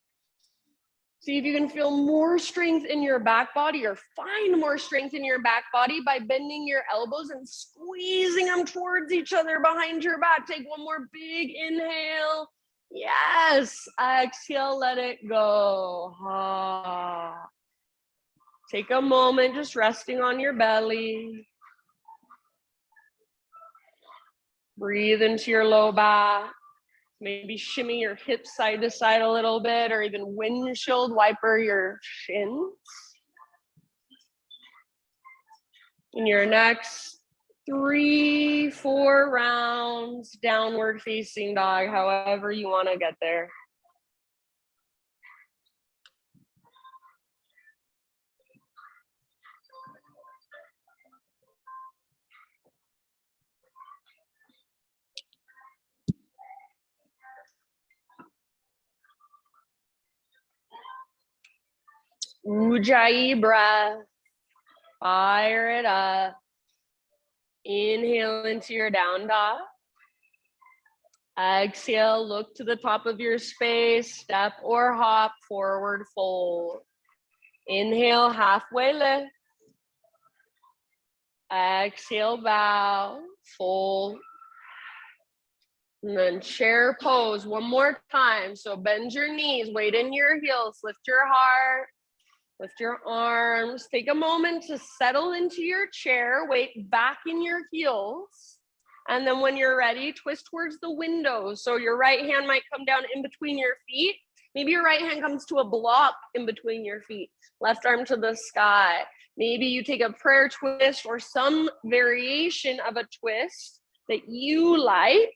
See if you can feel more strength in your back body or find more strength in your back body by bending your elbows and squeezing them towards each other behind your back. Take one more big inhale. Yes. Exhale, let it go. Take a moment just resting on your belly. Breathe into your low back. Maybe shimmy your hips side to side a little bit, or even windshield wiper your shins. In your next 3-4 rounds, downward facing dog, however you want to get there. Ujjayi breath. Fire it up. Inhale into your down dog. Exhale, look to the top of your space, step or hop, forward fold. Inhale, halfway lift. Exhale, bow, fold. And then chair pose one more time. So bend your knees, weight in your heels, lift your heart, lift your arms. Take a moment to settle into your chair, weight back in your heels. And then when you're ready, twist towards the window. So your right hand might come down in between your feet. Maybe your right hand comes to a block in between your feet. Left arm to the sky. Maybe you take a prayer twist or some variation of a twist that you like.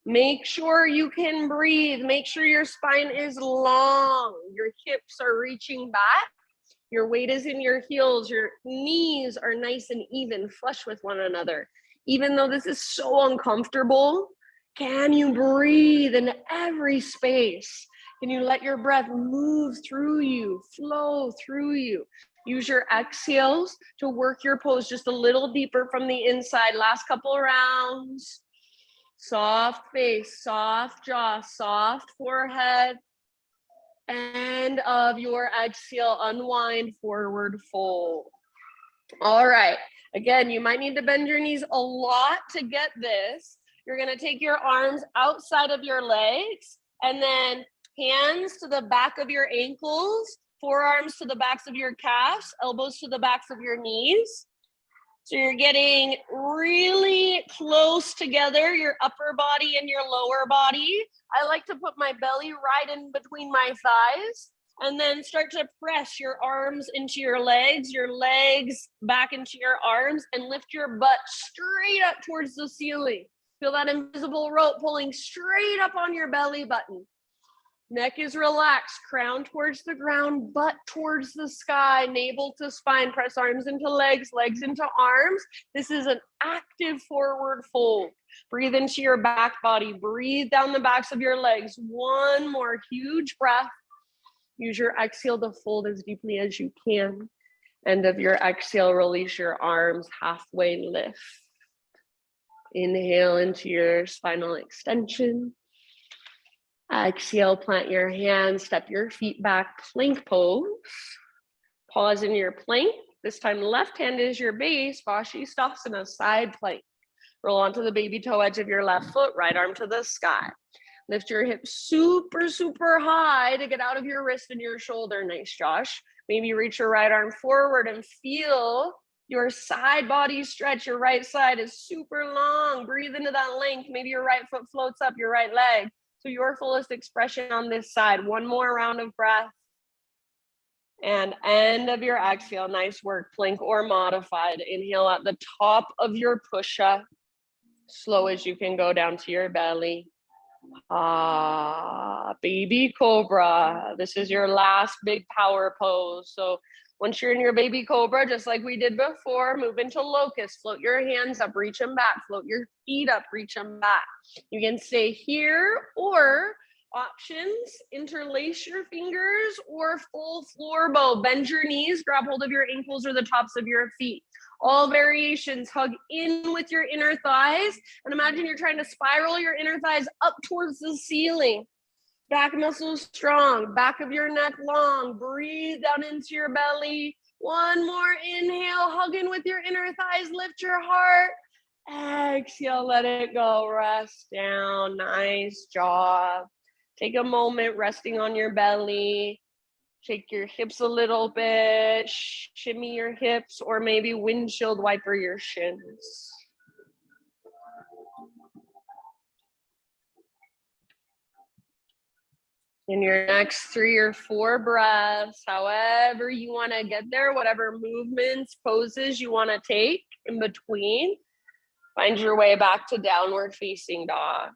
Make sure you can breathe. Make sure your spine is long. Your hips are reaching back. Your weight is in your heels. Your knees are nice and even, flush with one another. Even though this is so uncomfortable, can you breathe in every space? Can you let your breath move through you, flow through you? Use your exhales to work your pose just a little deeper from the inside. Last couple rounds. Soft face, soft jaw, soft forehead. End of your exhale, unwind, forward fold. All right. Again, you might need to bend your knees a lot to get this. You're going to take your arms outside of your legs and then hands to the back of your ankles, forearms to the backs of your calves, elbows to the backs of your knees. So you're getting really close together, your upper body and your lower body. I like to put my belly right in between my thighs and then start to press your arms into your legs back into your arms, and lift your butt straight up towards the ceiling. Feel that invisible rope pulling straight up on your belly button. Neck is relaxed, crown towards the ground, butt towards the sky, navel to spine. Press arms into legs, legs into arms. This is an active forward fold. Breathe into your back body. Breathe down the backs of your legs. One more huge breath. Use your exhale to fold as deeply as you can. End of your exhale, release your arms, halfway lift. Inhale into your spinal extension. Exhale, plant your hands, step your feet back, plank pose. Pause in your plank. This time, left hand is your base, Vashisthasana, side plank. Roll onto the baby toe edge of your left foot, right arm to the sky. Lift your hips super, super high to get out of your wrist and your shoulder. Nice, Josh. Maybe reach your right arm forward and feel your side body stretch. Your right side is super long. Breathe into that length. Maybe your right foot floats up your right leg. So your fullest expression on this side. One more round of breath. And end of your exhale. Nice work, plank or modified. Inhale at the top of your push-up. Slow as you can go down to your belly. Baby Cobra. This is your last big power pose. So once you're in your baby Cobra, just like we did before, move into Locust. Float your hands up, reach them back. Float your feet up, reach them back. You can stay here, or options, interlace your fingers, or full floor bow. Bend your knees, grab hold of your ankles or the tops of your feet. All variations, hug in with your inner thighs, and imagine you're trying to spiral your inner thighs up towards the ceiling. Back muscles strong, back of your neck long. Breathe down into your belly. One more inhale, hug in with your inner thighs, lift your heart. Exhale, let it go, rest down. Nice job. Take a moment resting on your belly. Shake your hips a little bit, shimmy your hips, or maybe windshield wiper your shins. In your next 3 or 4 breaths, however you want to get there, whatever movements, poses you want to take in between, find your way back to downward facing dog.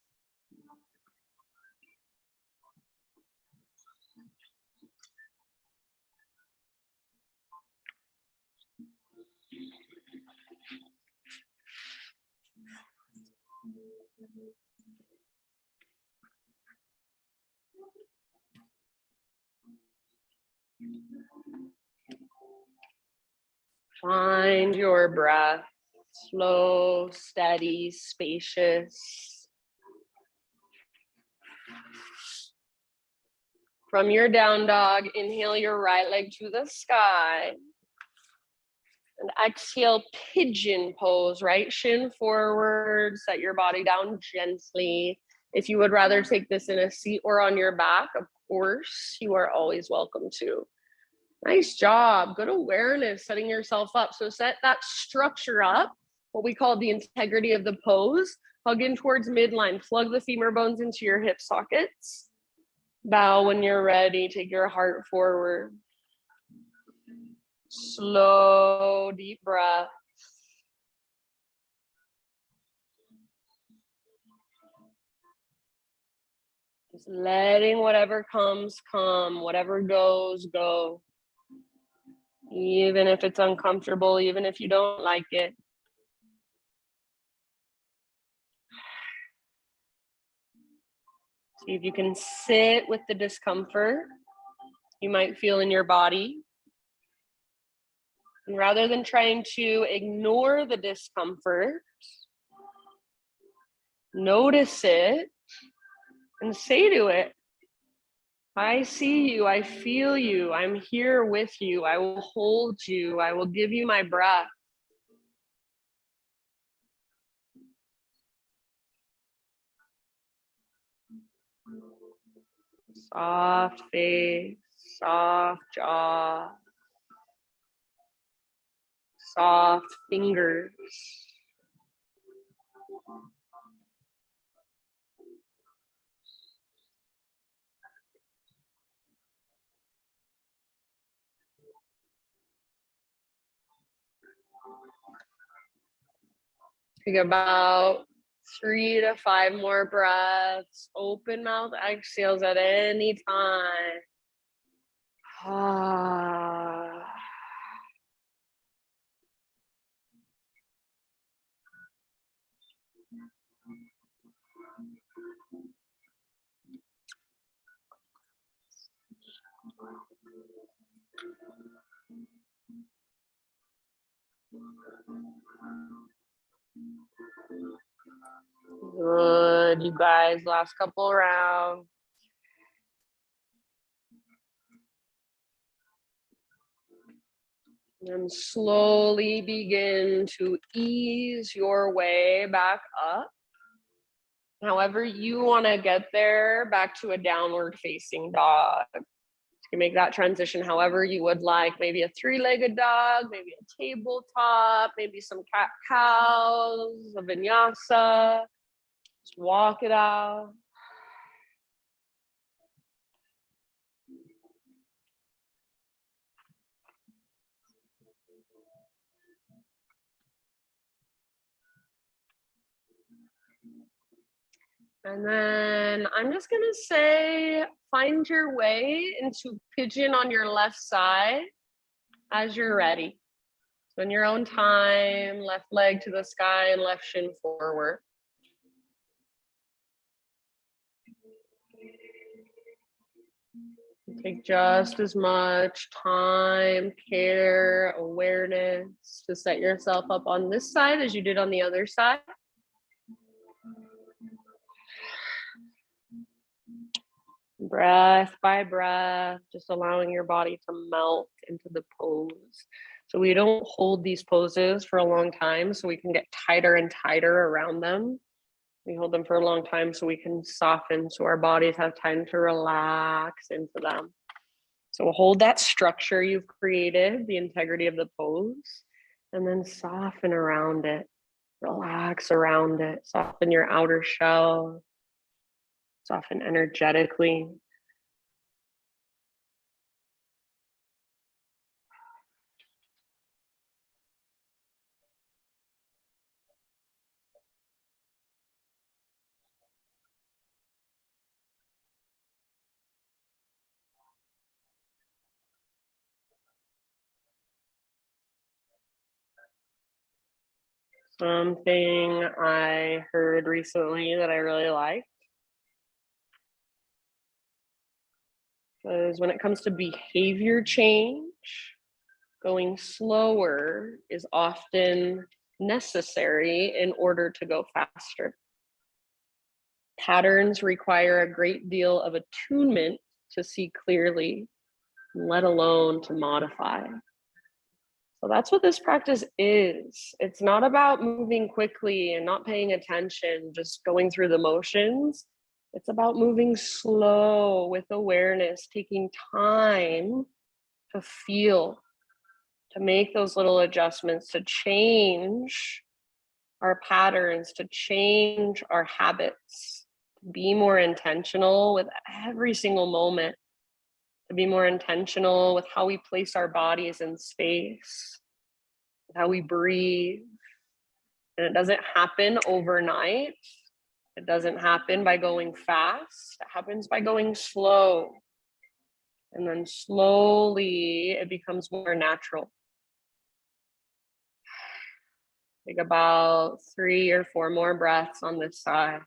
Find your breath, slow, steady, spacious. From your down dog, inhale your right leg to the sky. And exhale, pigeon pose, right shin forward, set your body down gently. If you would rather take this in a seat or on your back, of course, you are always welcome to. Nice job, good awareness, setting yourself up. So set that structure up, what we call the integrity of the pose. Hug in towards midline, plug the femur bones into your hip sockets. Bow when you're ready, take your heart forward. Slow, deep breath. Just letting whatever comes, come, whatever goes, go. Even if it's uncomfortable, even if you don't like it. See if you can sit with the discomfort you might feel in your body. And rather than trying to ignore the discomfort, notice it and say to it, I see you, I feel you, I'm here with you, I will hold you, I will give you my breath. Soft face, soft jaw, soft fingers. Take about 3 to 5 more breaths. Open mouth exhales at any time. Good, you guys, last couple rounds. And slowly begin to ease your way back up. However you want to get there, back to a downward facing dog. You can make that transition however you would like. Maybe a 3-legged dog, maybe a tabletop, maybe some cat-cows, a vinyasa. Just walk it out. And then I'm just gonna say, find your way into pigeon on your left side as you're ready. So in your own time, left leg to the sky and left shin forward. Take just as much time, care, awareness to set yourself up on this side as you did on the other side. Breath by breath, just allowing your body to melt into the pose. So we don't hold these poses for a long time so we can get tighter and tighter around them. We hold them for a long time so we can soften, so our bodies have time to relax into them. So hold that structure you've created, the integrity of the pose, and then soften around it. Relax around it. Soften your outer shell. Soften energetically. Something I heard recently that I really like is when it comes to behavior change, going slower is often necessary in order to go faster. Patterns require a great deal of attunement to see clearly, let alone to modify. So that's what this practice is. It's not about moving quickly and not paying attention, just going through the motions. It's about moving slow with awareness, taking time to feel, to make those little adjustments, to change our patterns, to change our habits, to be more intentional with every single moment, to be more intentional with how we place our bodies in space, with how we breathe. And it doesn't happen overnight. It doesn't happen by going fast. It happens by going slow. And then slowly it becomes more natural. Take about 3 or 4 more breaths on this side.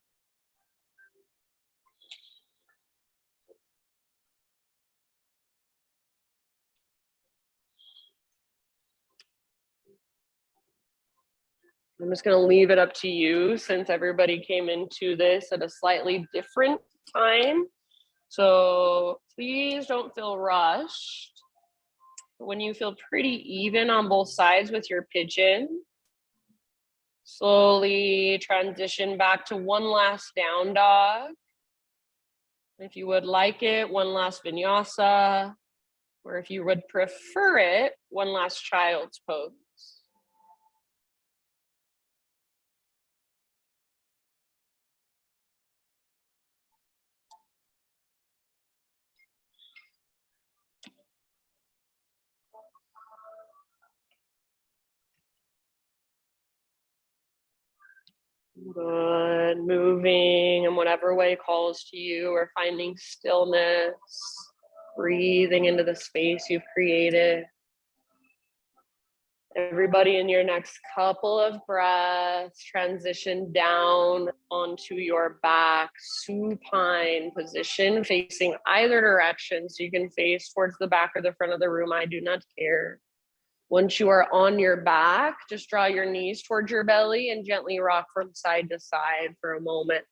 I'm just going to leave it up to you since everybody came into this at a slightly different time. So please don't feel rushed. When you feel pretty even on both sides with your pigeon, slowly transition back to one last down dog. If you would like it, one last vinyasa, or if you would prefer it, one last child's pose. Good. Moving in whatever way calls to you, or finding stillness, breathing into the space you've created. Everybody, in your next couple of breaths, transition down onto your back, supine position, facing either direction. So you can face towards the back or the front of the room. I do not care. Once you are on your back, just draw your knees towards your belly and gently rock from side to side for a moment.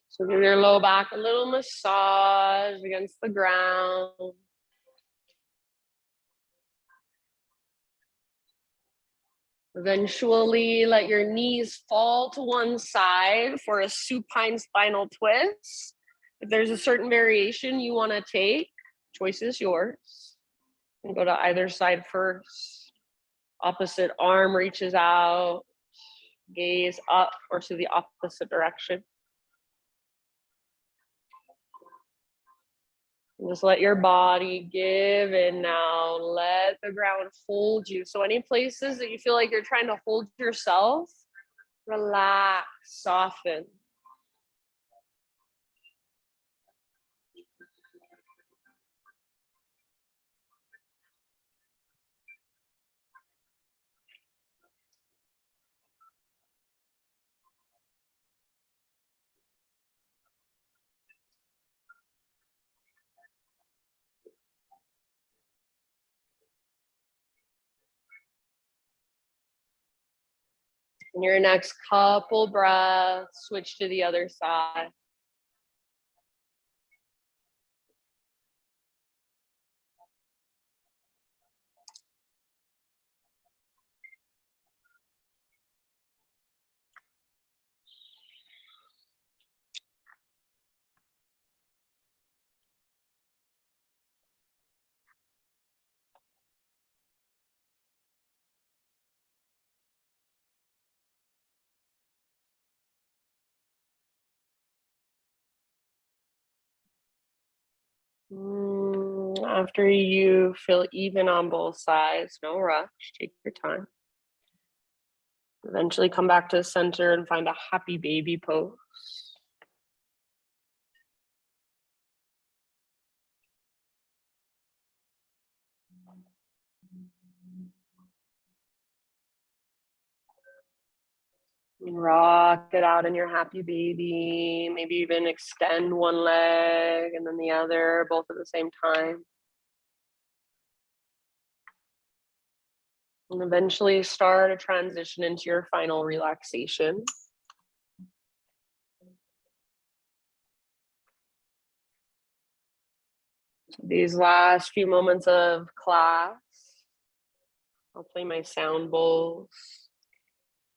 So give your low back a little massage against the ground. Eventually, let your knees fall to one side for a supine spinal twist. If there's a certain variation you want to take, choice is yours. And go to either side first. Opposite arm reaches out, gaze up or to the opposite direction. And just let your body give in now. Let the ground hold you. So any places that you feel like you're trying to hold yourself, relax, soften. In your next couple breaths, switch to the other side. After you feel even on both sides, no rush, take your time. Eventually come back to the center and find a happy baby pose. And rock it out in your happy baby. Maybe even extend one leg and then the other, both at the same time. And eventually start a transition into your final relaxation. These last few moments of class, I'll play my sound bowls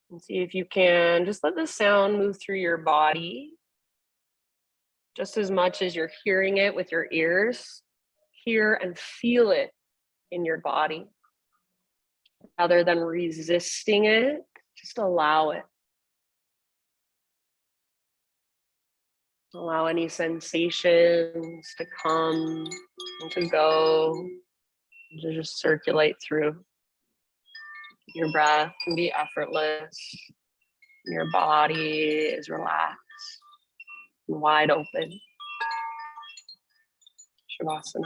and see if you can just let the sound move through your body just as much as you're hearing it with your ears. Hear and feel it in your body. Rather than resisting it, just allow it. Allow any sensations to come and to go, and to just circulate through. Your breath can be effortless. Your body is relaxed and wide open. Shavasana.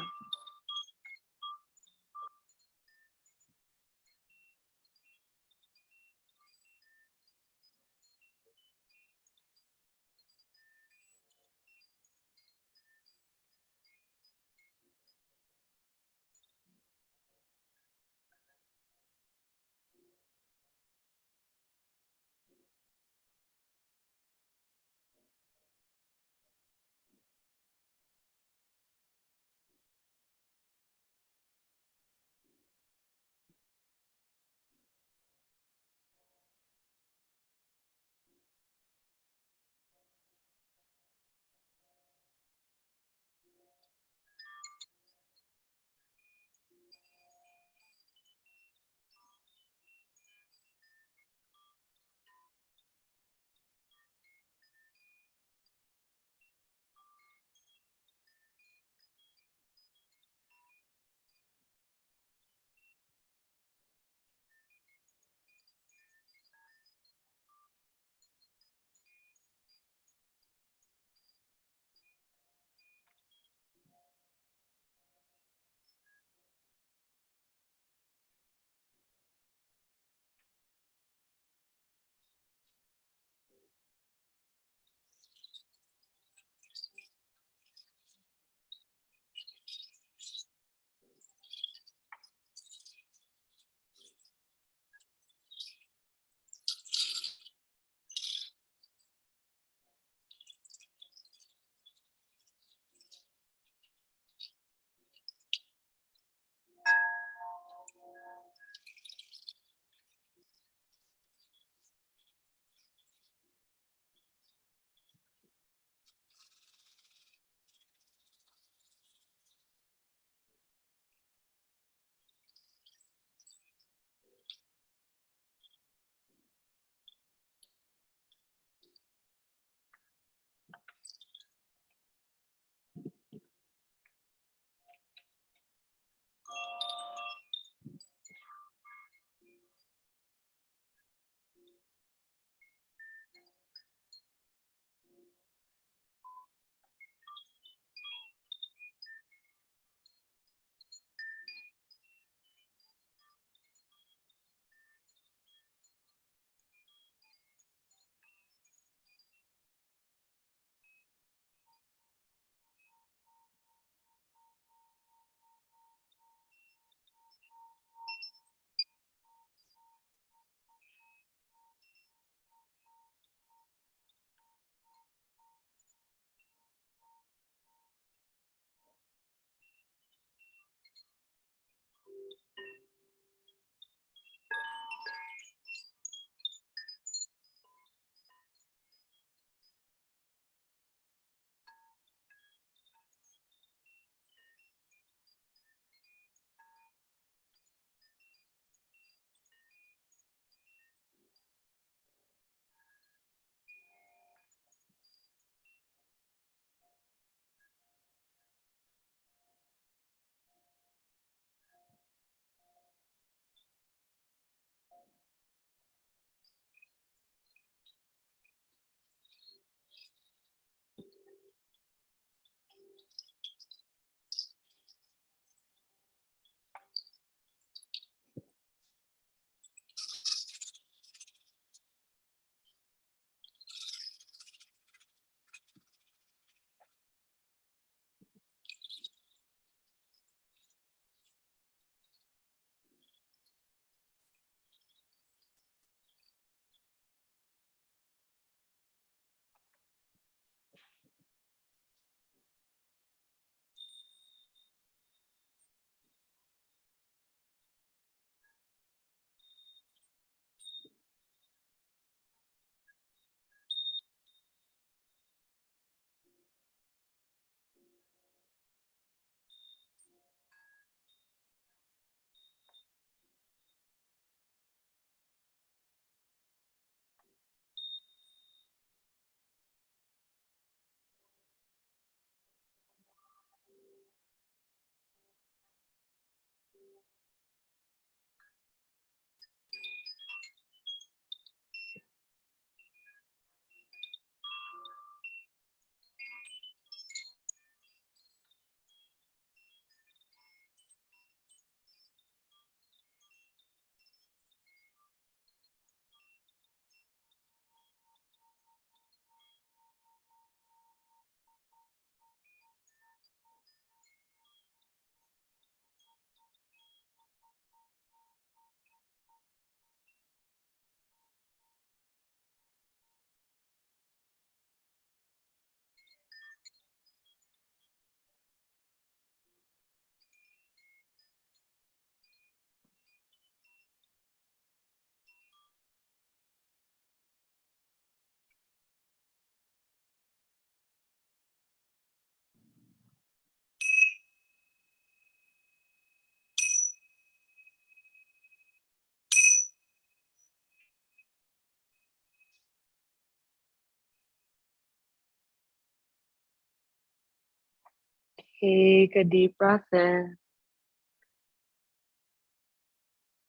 Take a deep breath in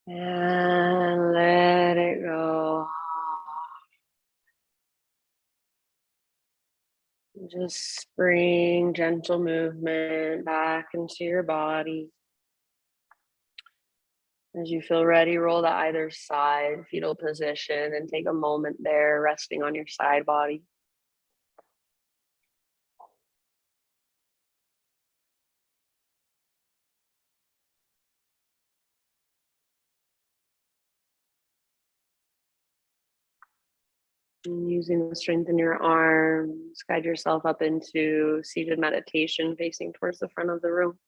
and let it go. Just bring gentle movement back into your body. As you feel ready, roll to either side, fetal position, and take a moment there, resting on your side body. And using the strength in your arms, guide yourself up into seated meditation, facing towards the front of the room.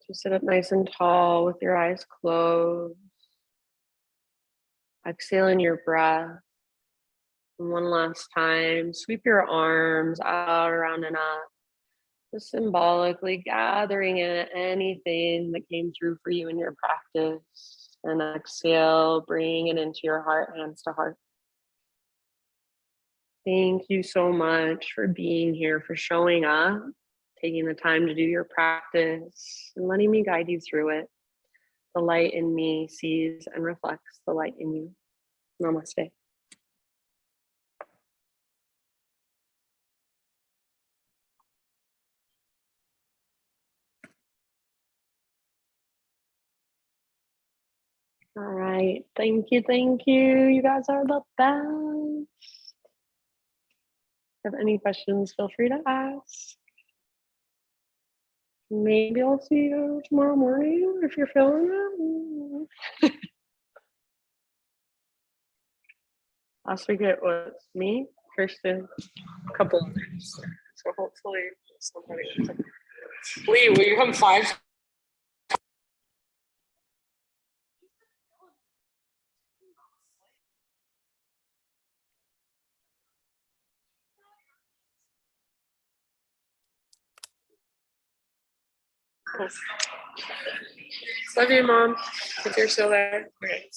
Just sit up nice and tall with your eyes closed. Exhaling your breath. And one last time, sweep your arms out, around, and up. Just symbolically gathering in anything that came through for you in your practice. And exhale, bring it into your heart, hands to heart. Thank you so much for being here, for showing up, taking the time to do your practice, and letting me guide you through it. The light in me sees and reflects the light in you. Namaste. All right. Thank you. Thank you. You guys are the best. If you have any questions, feel free to ask. Maybe I'll see you tomorrow morning if you're feeling it. Last week it was me, Kirsten, a couple others. So hopefully somebody will come. Lee, will you come 5? Love you, Mom, if you're still there. Okay.